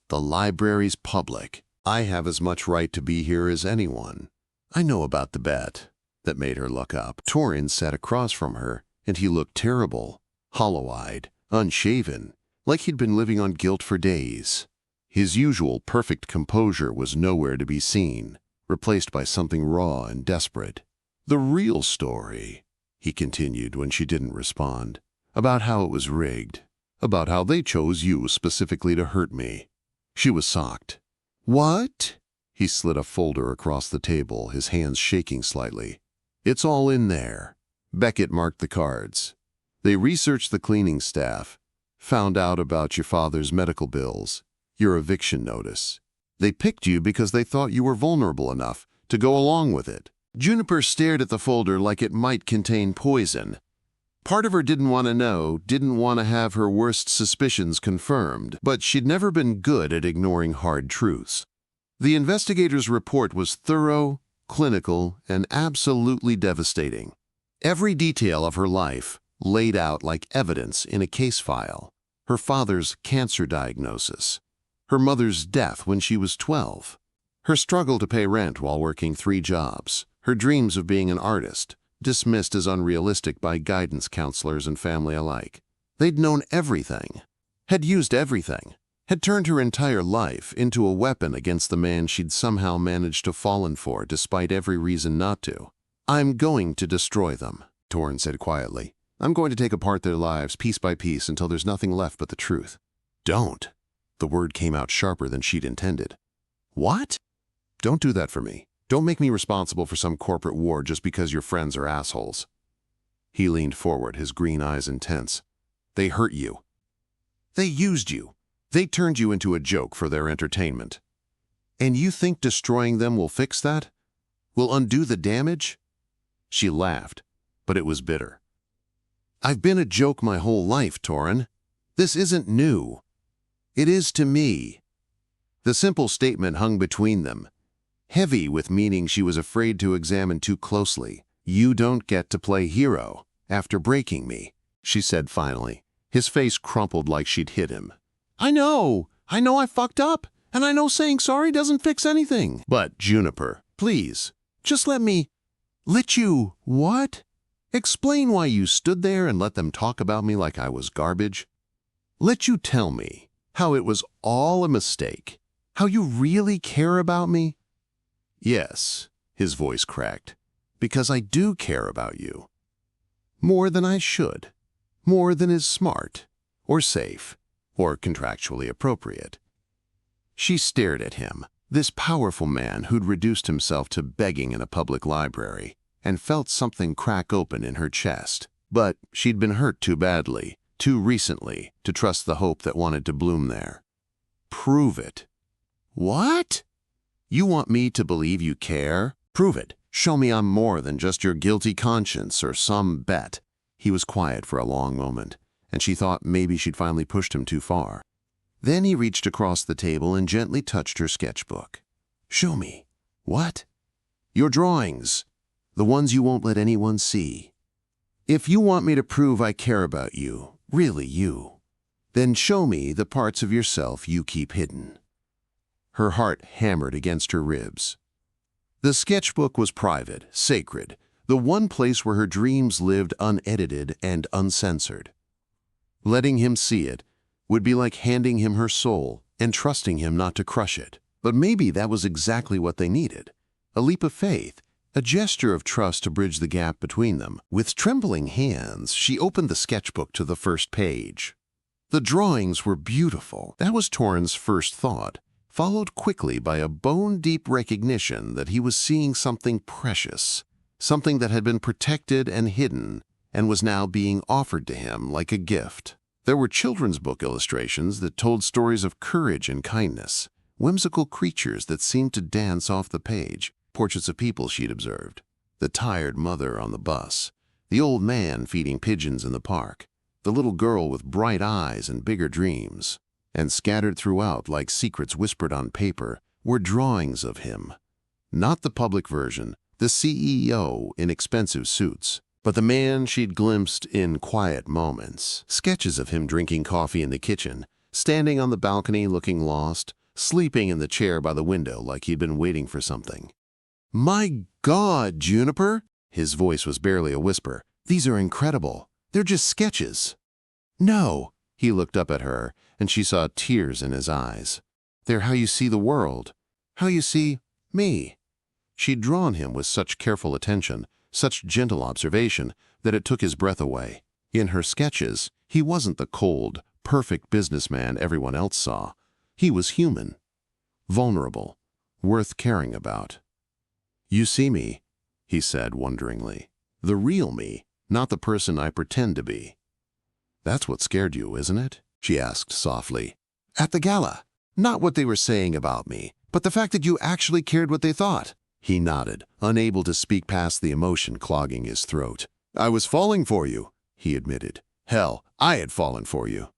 "The library's public. I have as much right to be here as anyone. I know about the bet." That made her look up. Torin sat across from her, and he looked terrible, hollow-eyed, unshaven, like he'd been living on guilt for days. His usual perfect composure was nowhere to be seen, replaced by something raw and desperate. "The real story," he continued when she didn't respond, "about how it was rigged, about how they chose you specifically to hurt me." She was shocked. "What?" He slid a folder across the table, his hands shaking slightly. "It's all in there." Beckett marked the cards. "They researched the cleaning staff, found out about your father's medical bills, your eviction notice. They picked you because they thought you were vulnerable enough to go along with it." Juniper stared at the folder like it might contain poison. Part of her didn't want to know, didn't want to have her worst suspicions confirmed, but she'd never been good at ignoring hard truths. The investigator's report was thorough, clinical, and absolutely devastating. Every detail of her life laid out like evidence in a case file. Her father's cancer diagnosis, her mother's death when she was 12, her struggle to pay rent while working 3 jobs, her dreams of being an artist, dismissed as unrealistic by guidance counselors and family alike. They'd known everything, had used everything, had turned her entire life into a weapon against the man she'd somehow managed to fallen for despite every reason not to. "I'm going to destroy them," Torin said quietly. "I'm going to take apart their lives piece by piece until there's nothing left but the truth." "Don't." The word came out sharper than she'd intended. "What?" "Don't do that for me. Don't make me responsible for some corporate war just because your friends are assholes." He leaned forward, his green eyes intense. "They hurt you. They used you. They turned you into a joke for their entertainment. And you think destroying them will fix that? Will undo the damage?" She laughed, but it was bitter. I've been a joke my whole life, Torin. This isn't new. It is to me. The simple statement hung between them, heavy with meaning she was afraid to examine too closely. You don't get to play hero after breaking me, she said finally. His face crumpled like she'd hit him. I know I fucked up, and I know saying sorry doesn't fix anything. But, Juniper, please, just let you, what? Explain why you stood there and let them talk about me like I was garbage. Let you tell me how it was all a mistake, how you really care about me. Yes, his voice cracked, because I do care about you. More than I should, more than is smart, or safe, or contractually appropriate. She stared at him, this powerful man who'd reduced himself to begging in a public library, and felt something crack open in her chest. But she'd been hurt too badly, too recently, to trust the hope that wanted to bloom there. Prove it. What? You want me to believe you care? Prove it. Show me I'm more than just your guilty conscience or some bet. He was quiet for a long moment, and she thought maybe she'd finally pushed him too far. Then he reached across the table and gently touched her sketchbook. Show me. What? Your drawings. The ones you won't let anyone see. If you want me to prove I care about you, really you, then show me the parts of yourself you keep hidden. Her heart hammered against her ribs. The sketchbook was private, sacred, the one place where her dreams lived unedited and uncensored. Letting him see it would be like handing him her soul and trusting him not to crush it. But maybe that was exactly what they needed. A leap of faith, a gesture of trust to bridge the gap between them. With trembling hands, she opened the sketchbook to the first page. The drawings were beautiful. That was Torin's first thought, followed quickly by a bone-deep recognition that he was seeing something precious, something that had been protected and hidden, and was now being offered to him like a gift. There were children's book illustrations that told stories of courage and kindness, whimsical creatures that seemed to dance off the page, portraits of people she'd observed, the tired mother on the bus, the old man feeding pigeons in the park, the little girl with bright eyes and bigger dreams. And scattered throughout like secrets whispered on paper were drawings of him. Not the public version, the CEO in expensive suits, but the man she'd glimpsed in quiet moments. Sketches of him drinking coffee in the kitchen, standing on the balcony looking lost, sleeping in the chair by the window like he'd been waiting for something. My God, Juniper! His voice was barely a whisper. These are incredible. They're just sketches. No. He looked up at her, and she saw tears in his eyes. They're how you see the world, how you see me. She'd drawn him with such careful attention, such gentle observation, that it took his breath away. In her sketches, he wasn't the cold, perfect businessman everyone else saw. He was human, vulnerable, worth caring about. You see me, he said wonderingly. The real me, not the person I pretend to be. That's what scared you, isn't it? She asked softly. At the gala. Not what they were saying about me, but the fact that you actually cared what they thought. He nodded, unable to speak past the emotion clogging his throat. I was falling for you, he admitted. Hell, I had fallen for you.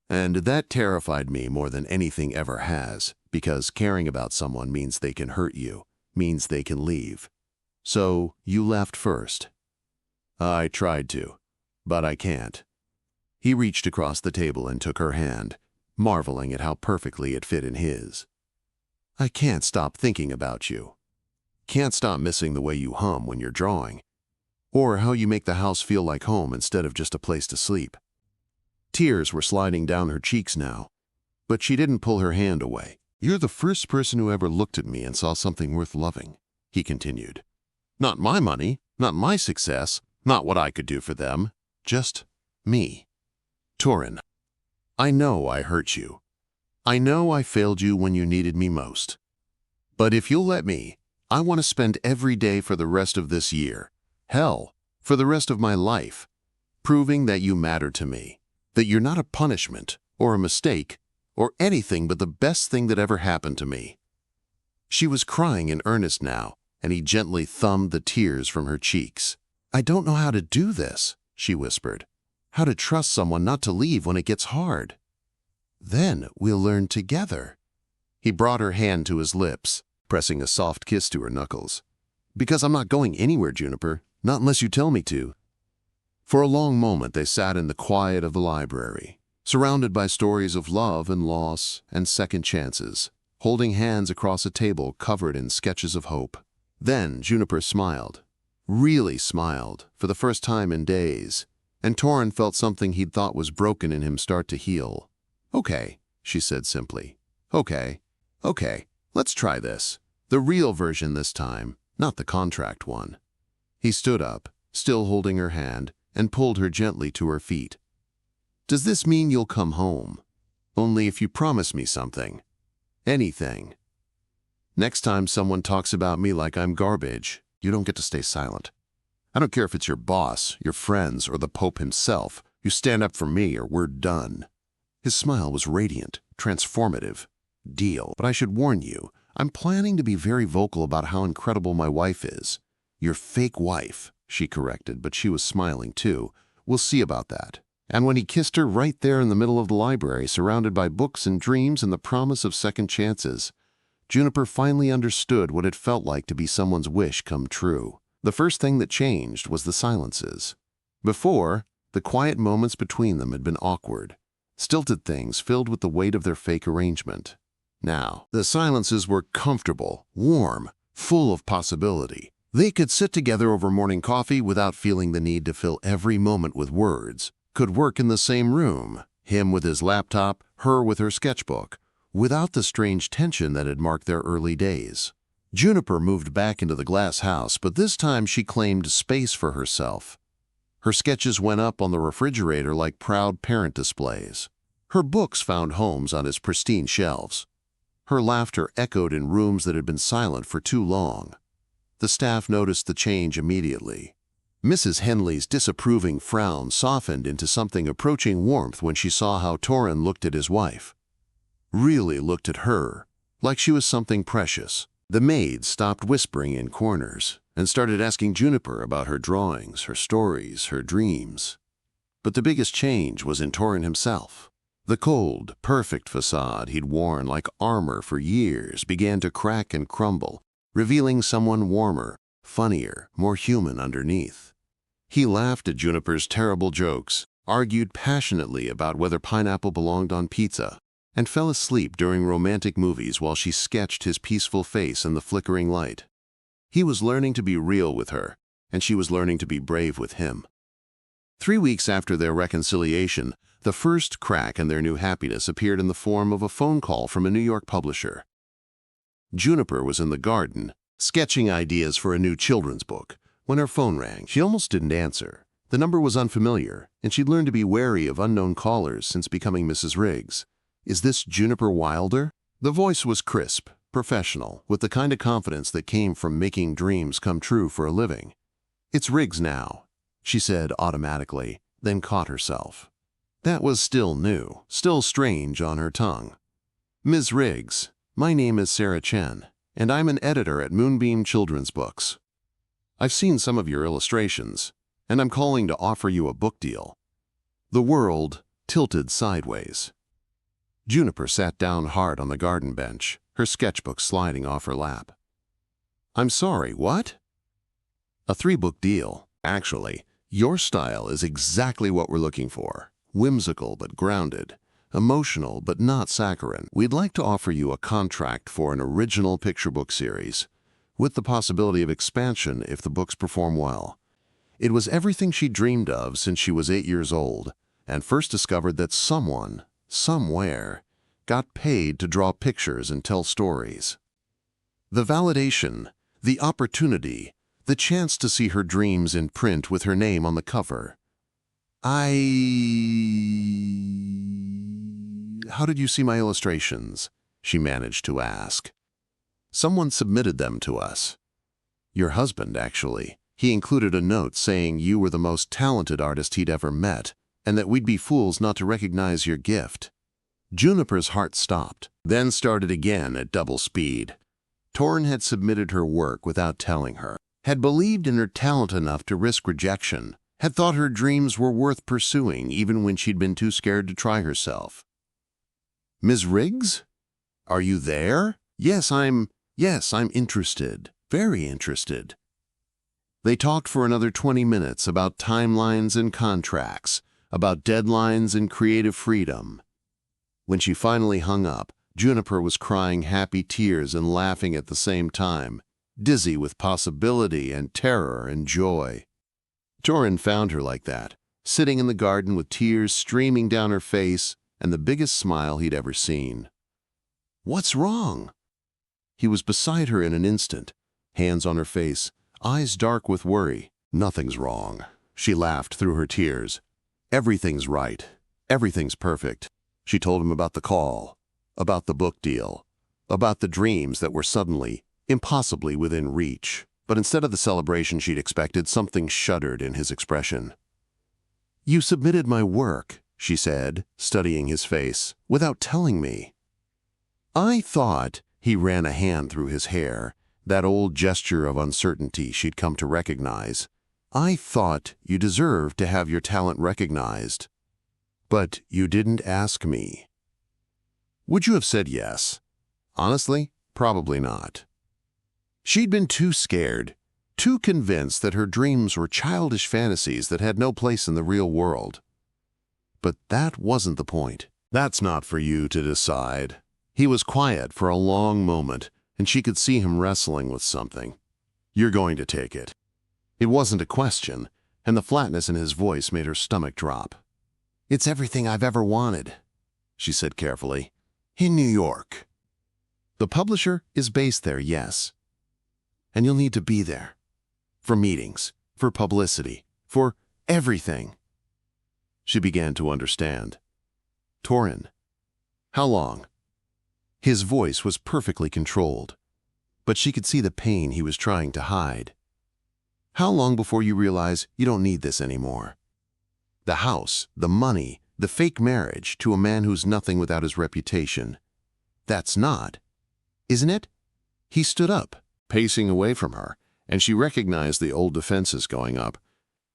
And that terrified me more than anything ever has, because caring about someone means they can hurt you, means they can leave. So you left first. I tried to, but I can't. He reached across the table and took her hand, marveling at how perfectly it fit in his. I can't stop thinking about you. Can't stop missing the way you hum when you're drawing, or how you make the house feel like home instead of just a place to sleep. Tears were sliding down her cheeks now, but she didn't pull her hand away. You're the first person who ever looked at me and saw something worth loving, he continued. Not my money, not my success, not what I could do for them, just me. Torin, I know I hurt you. I know I failed you when you needed me most. But if you'll let me, I want to spend every day for the rest of this year, hell, for the rest of my life, proving that you matter to me, that you're not a punishment or a mistake or anything but the best thing that ever happened to me. She was crying in earnest now, and he gently thumbed the tears from her cheeks. I don't know how to do this, she whispered. how to trust someone not to leave when it gets hard. Then we'll learn together. He brought her hand to his lips, pressing a soft kiss to her knuckles. Because I'm not going anywhere, Juniper, not unless you tell me to. For a long moment they sat in the quiet of the library, surrounded by stories of love and loss and second chances, holding hands across a table covered in sketches of hope. Then Juniper smiled, really smiled, for the first time in days, and Torrin felt something he'd thought was broken in him start to heal. Okay, she said simply. Okay, let's try this. The real version this time, not the contract one. He stood up, still holding her hand, and pulled her gently to her feet. Does this mean you'll come home? Only if you promise me something. Anything. Next time someone talks about me like I'm garbage, you don't get to stay silent. I don't care if it's your boss, your friends, or the Pope himself. You stand up for me or we're done. His smile was radiant, transformative. Deal. But I should warn you, I'm planning to be very vocal about how incredible my wife is. Your fake wife, she corrected, but she was smiling too. We'll see about that. And when he kissed her right there in the middle of the library, surrounded by books and dreams and the promise of second chances, Juniper finally understood what it felt like to be someone's wish come true. The first thing that changed was the silences. Before, the quiet moments between them had been awkward, stilted things filled with the weight of their fake arrangement. Now, the silences were comfortable, warm, full of possibility. They could sit together over morning coffee without feeling the need to fill every moment with words, could work in the same room, him with his laptop, her with her sketchbook, without the strange tension that had marked their early days. Juniper moved back into the glass house, but this time she claimed space for herself. Her sketches went up on the refrigerator like proud parent displays. Her books found homes on his pristine shelves. Her laughter echoed in rooms that had been silent for too long. The staff noticed the change immediately. Mrs. Henley's disapproving frown softened into something approaching warmth when she saw how Torrin looked at his wife. Really looked at her, like she was something precious. The maids stopped whispering in corners and started asking Juniper about her drawings, her stories, her dreams. But the biggest change was in Torrin himself. The cold, perfect facade he'd worn like armor for years began to crack and crumble, revealing someone warmer, funnier, more human underneath. He laughed at Juniper's terrible jokes, argued passionately about whether pineapple belonged on pizza, and fell asleep during romantic movies while she sketched his peaceful face in the flickering light. He was learning to be real with her, and she was learning to be brave with him. 3 weeks after their reconciliation, the first crack in their new happiness appeared in the form of a phone call from a New York publisher. Juniper was in the garden, sketching ideas for a new children's book, when her phone rang. She almost didn't answer. The number was unfamiliar, and she'd learned to be wary of unknown callers since becoming Mrs. Riggs. Is this Juniper Wilder? The voice was crisp, professional, with the kind of confidence that came from making dreams come true for a living. It's Riggs now, she said automatically, then caught herself. That was still new, still strange on her tongue. Ms. Riggs, my name is Sarah Chen, and I'm an editor at Moonbeam Children's Books. I've seen some of your illustrations, and I'm calling to offer you a book deal. The world tilted sideways. Juniper sat down hard on the garden bench, her sketchbook sliding off her lap. I'm sorry, what? A 3-book deal. Actually, your style is exactly what we're looking for. Whimsical but grounded, emotional but not saccharine. We'd like to offer you a contract for an original picture book series, with the possibility of expansion if the books perform well. It was everything she dreamed of since she was 8 years old, and first discovered that someone, somewhere, got paid to draw pictures and tell stories. The validation, the opportunity, the chance to see her dreams in print with her name on the cover. How did you see my illustrations? She managed to ask. Someone submitted them to us. Your husband, actually. He included a note saying you were the most talented artist he'd ever met, and that we'd be fools not to recognize your gift. Juniper's heart stopped, then started again at double speed. Torrin had submitted her work without telling her, had believed in her talent enough to risk rejection, had thought her dreams were worth pursuing even when she'd been too scared to try herself. "Ms. Riggs? Are you there? Yes, I'm interested. Very interested." They talked for another 20 minutes about timelines and contracts, about deadlines and creative freedom. When she finally hung up, Juniper was crying happy tears and laughing at the same time, dizzy with possibility and terror and joy. Torin found her like that, sitting in the garden with tears streaming down her face and the biggest smile he'd ever seen. "What's wrong?" He was beside her in an instant, hands on her face, eyes dark with worry. "Nothing's wrong," she laughed through her tears. "Everything's right. Everything's perfect." She told him about the call, about the book deal, about the dreams that were suddenly, impossibly within reach. But instead of the celebration she'd expected, something shuddered in his expression. "You submitted my work," she said, studying his face, "without telling me." "I thought," he ran a hand through his hair, that old gesture of uncertainty she'd come to recognize. "I thought you deserved to have your talent recognized. But you didn't ask me." Would you have said yes? Honestly, probably not. She'd been too scared, too convinced that her dreams were childish fantasies that had no place in the real world. But that wasn't the point. "That's not for you to decide." He was quiet for a long moment, and she could see him wrestling with something. "You're going to take it." It wasn't a question, and the flatness in his voice made her stomach drop. "It's everything I've ever wanted," she said carefully. "In New York." "The publisher is based there, yes. And you'll need to be there. For meetings, for publicity, for everything." She began to understand. "Torin, how long?" His voice was perfectly controlled, but she could see the pain he was trying to hide. "How long before you realize you don't need this anymore? The house, the money, the fake marriage to a man who's nothing without his reputation. That's not, isn't it?" He stood up, pacing away from her, and she recognized the old defenses going up.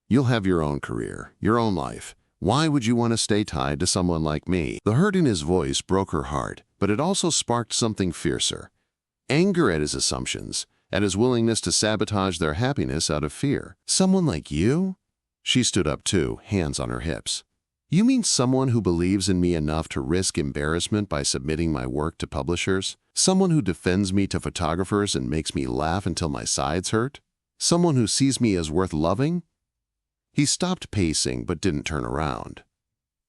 "You'll have your own career, your own life. Why would you want to stay tied to someone like me?" The hurt in his voice broke her heart, but it also sparked something fiercer. Anger at his assumptions, at his willingness to sabotage their happiness out of fear. "Someone like you?" She stood up too, hands on her hips. "You mean someone who believes in me enough to risk embarrassment by submitting my work to publishers? Someone who defends me to photographers and makes me laugh until my sides hurt? Someone who sees me as worth loving?" He stopped pacing but didn't turn around.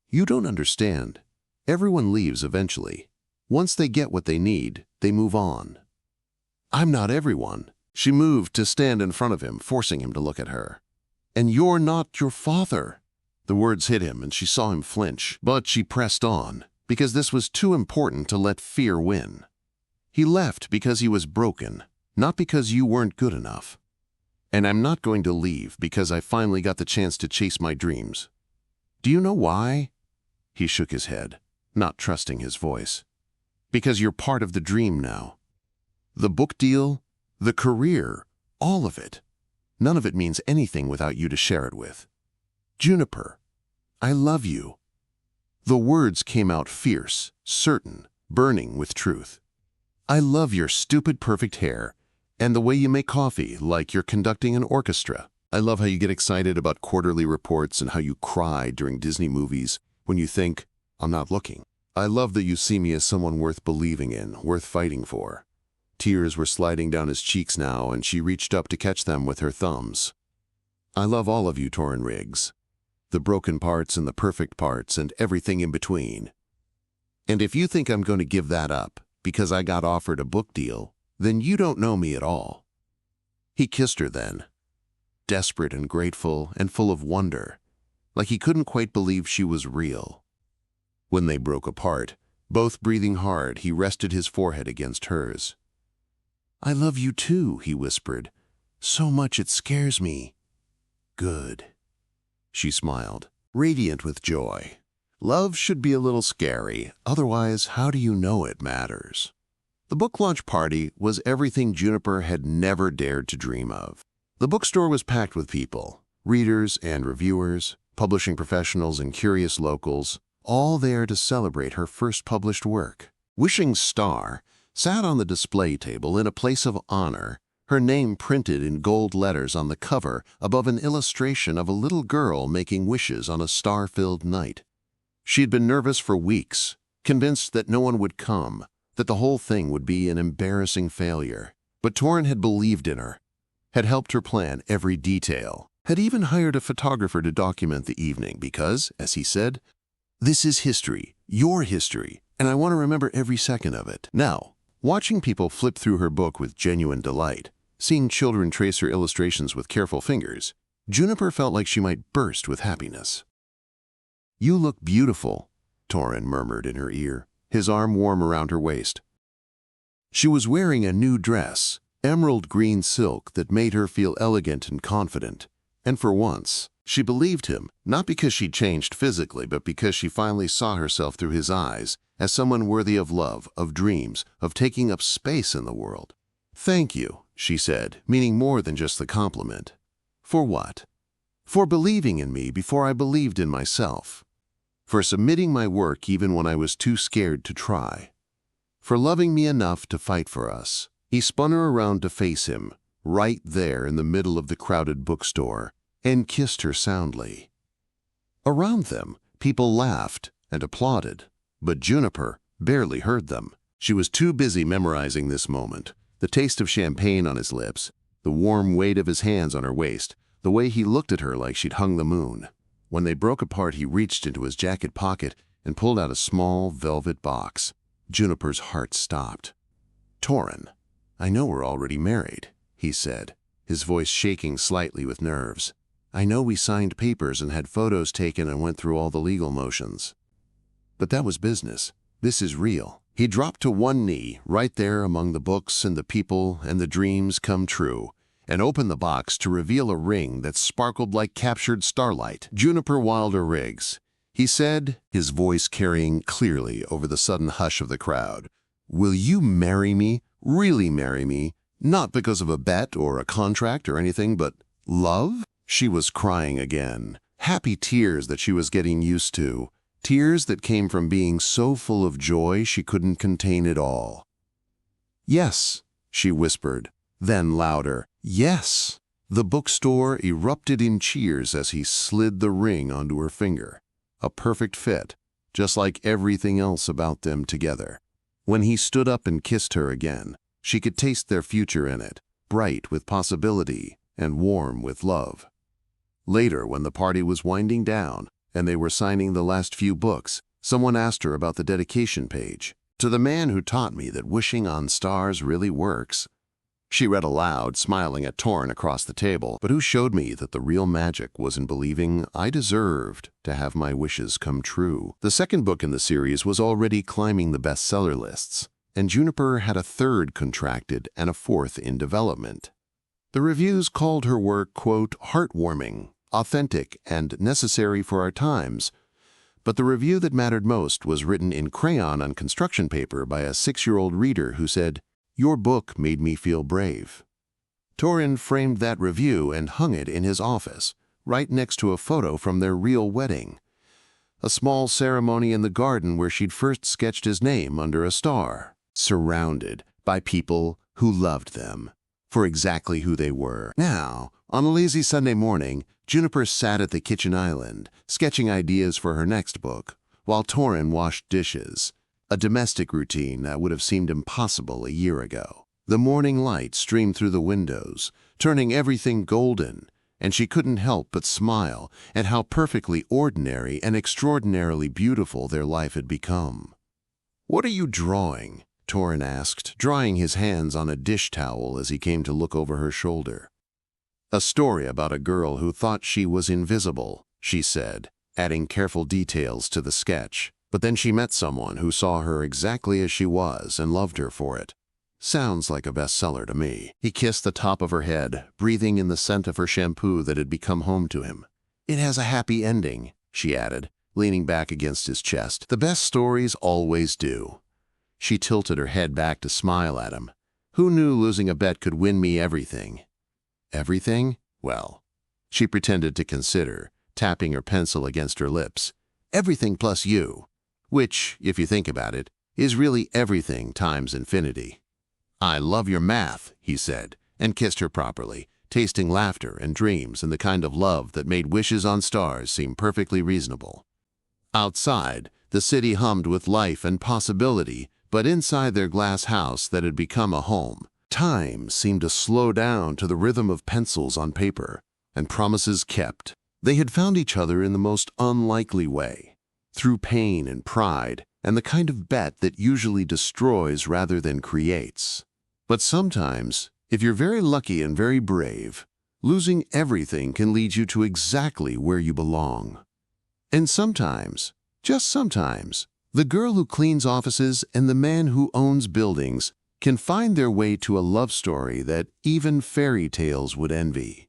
"You don't understand. Everyone leaves eventually. Once they get what they need, they move on." "I'm not everyone." She moved to stand in front of him, forcing him to look at her. "And you're not your father." The words hit him and she saw him flinch, but she pressed on, because this was too important to let fear win. "He left because he was broken, not because you weren't good enough. And I'm not going to leave because I finally got the chance to chase my dreams. Do you know why?" He shook his head, not trusting his voice. "Because you're part of the dream now. The book deal, the career, all of it. None of it means anything without you to share it with. Juniper, I love you." The words came out fierce, certain, burning with truth. "I love your stupid perfect hair and the way you make coffee like you're conducting an orchestra. I love how you get excited about quarterly reports and how you cry during Disney movies when you think, I'm not looking. I love that you see me as someone worth believing in, worth fighting for." Tears were sliding down his cheeks now, and she reached up to catch them with her thumbs. "I love all of you, Torin Riggs. The broken parts and the perfect parts and everything in between. And if you think I'm going to give that up because I got offered a book deal, then you don't know me at all." He kissed her then, desperate and grateful and full of wonder, like he couldn't quite believe she was real. When they broke apart, both breathing hard, he rested his forehead against hers. "I love you too," he whispered. "So much it scares me." "Good." She smiled, radiant with joy. Love should be a little scary, otherwise how do you know it matters? The book launch party was everything Juniper had never dared to dream of. The bookstore was packed with people, Readers and reviewers, publishing professionals and curious locals, all there to celebrate her first published work. Wishing Star sat on the display table in a place of honor, her name printed in gold letters on the cover above an illustration of a little girl making wishes on a star-filled night. She had been nervous for weeks, convinced that no one would come, that the whole thing would be an embarrassing failure. But Torrin had believed in her, had helped her plan every detail, had even hired a photographer to document the evening because, as he said, "This is history, your history, and I want to remember every second of it." Now, watching people flip through her book with genuine delight, seeing children trace her illustrations with careful fingers, Juniper felt like she might burst with happiness. "You look beautiful," Torrin murmured in her ear, his arm warm around her waist. She was wearing a new dress, emerald green silk that made her feel elegant and confident. And for once, she believed him, not because she'd changed physically, but because she finally saw herself through his eyes as someone worthy of love, of dreams, of taking up space in the world. "Thank you," she said, meaning more than just the compliment. "For what?" "For believing in me before I believed in myself. For submitting my work even when I was too scared to try. For loving me enough to fight for us." He spun her around to face him, right there in the middle of the crowded bookstore, and kissed her soundly. Around them, people laughed and applauded, but Juniper barely heard them. She was too busy memorizing this moment, the taste of champagne on his lips, the warm weight of his hands on her waist, the way he looked at her like she'd hung the moon. When they broke apart, he reached into his jacket pocket and pulled out a small velvet box. Juniper's heart stopped. "Torrin, I know we're already married," he said, his voice shaking slightly with nerves. "I know we signed papers and had photos taken and went through all the legal motions. But that was business. This is real." He dropped to one knee, right there among the books and the people and the dreams come true, and opened the box to reveal a ring that sparkled like captured starlight. "Juniper Wilder Riggs," he said, his voice carrying clearly over the sudden hush of the crowd. "Will you marry me, really marry me, not because of a bet or a contract or anything, but love?" She was crying again, happy tears that she was getting used to, tears that came from being so full of joy she couldn't contain it all. "Yes," she whispered, then louder, "Yes." The bookstore erupted in cheers as he slid the ring onto her finger. A perfect fit, just like everything else about them together. When he stood up and kissed her again, she could taste their future in it, bright with possibility and warm with love. Later, when the party was winding down and they were signing the last few books, someone asked her about the dedication page. "To the man who taught me that wishing on stars really works." She read aloud, smiling at Torrin across the table, "But who showed me that the real magic was in believing I deserved to have my wishes come true." The second book in the series was already climbing the bestseller lists, and Juniper had a third contracted and a fourth in development. The reviews called her work, quote, "heartwarming, authentic, and necessary for our times." But the review that mattered most was written in crayon on construction paper by a 6-year-old reader who said, "Your book made me feel brave." Torrin framed that review and hung it in his office, right next to a photo from their real wedding. A small ceremony in the garden where she'd first sketched his name under a star, surrounded by people who loved them for exactly who they were. Now, on a lazy Sunday morning, Juniper sat at the kitchen island, sketching ideas for her next book, while Torrin washed dishes, a domestic routine that would have seemed impossible a year ago. The morning light streamed through the windows, turning everything golden, and she couldn't help but smile at how perfectly ordinary and extraordinarily beautiful their life had become. "What are you drawing?" Torrin asked, drying his hands on a dish towel as he came to look over her shoulder. "A story about a girl who thought she was invisible," she said, adding careful details to the sketch. "But then she met someone who saw her exactly as she was and loved her for it. Sounds like a bestseller to me." He kissed the top of her head, breathing in the scent of her shampoo that had become home to him. "It has a happy ending," she added, leaning back against his chest. "The best stories always do." She tilted her head back to smile at him. "Who knew losing a bet could win me everything?" "Everything? Well, She pretended to consider, tapping her pencil against her lips. Everything plus you, which, if you think about it, is really everything times infinity. I love your math, he said, and kissed her properly, tasting laughter and dreams and the kind of love that made wishes on stars seem perfectly reasonable. Outside, the city hummed with life and possibility, but inside their glass house that had become a home, time seemed to slow down to the rhythm of pencils on paper, and promises kept. They had found each other in the most unlikely way, through pain and pride, and the kind of bet that usually destroys rather than creates. But sometimes, if you're very lucky and very brave, losing everything can lead you to exactly where you belong. And sometimes, just sometimes, the girl who cleans offices and the man who owns buildings can find their way to a love story that even fairy tales would envy.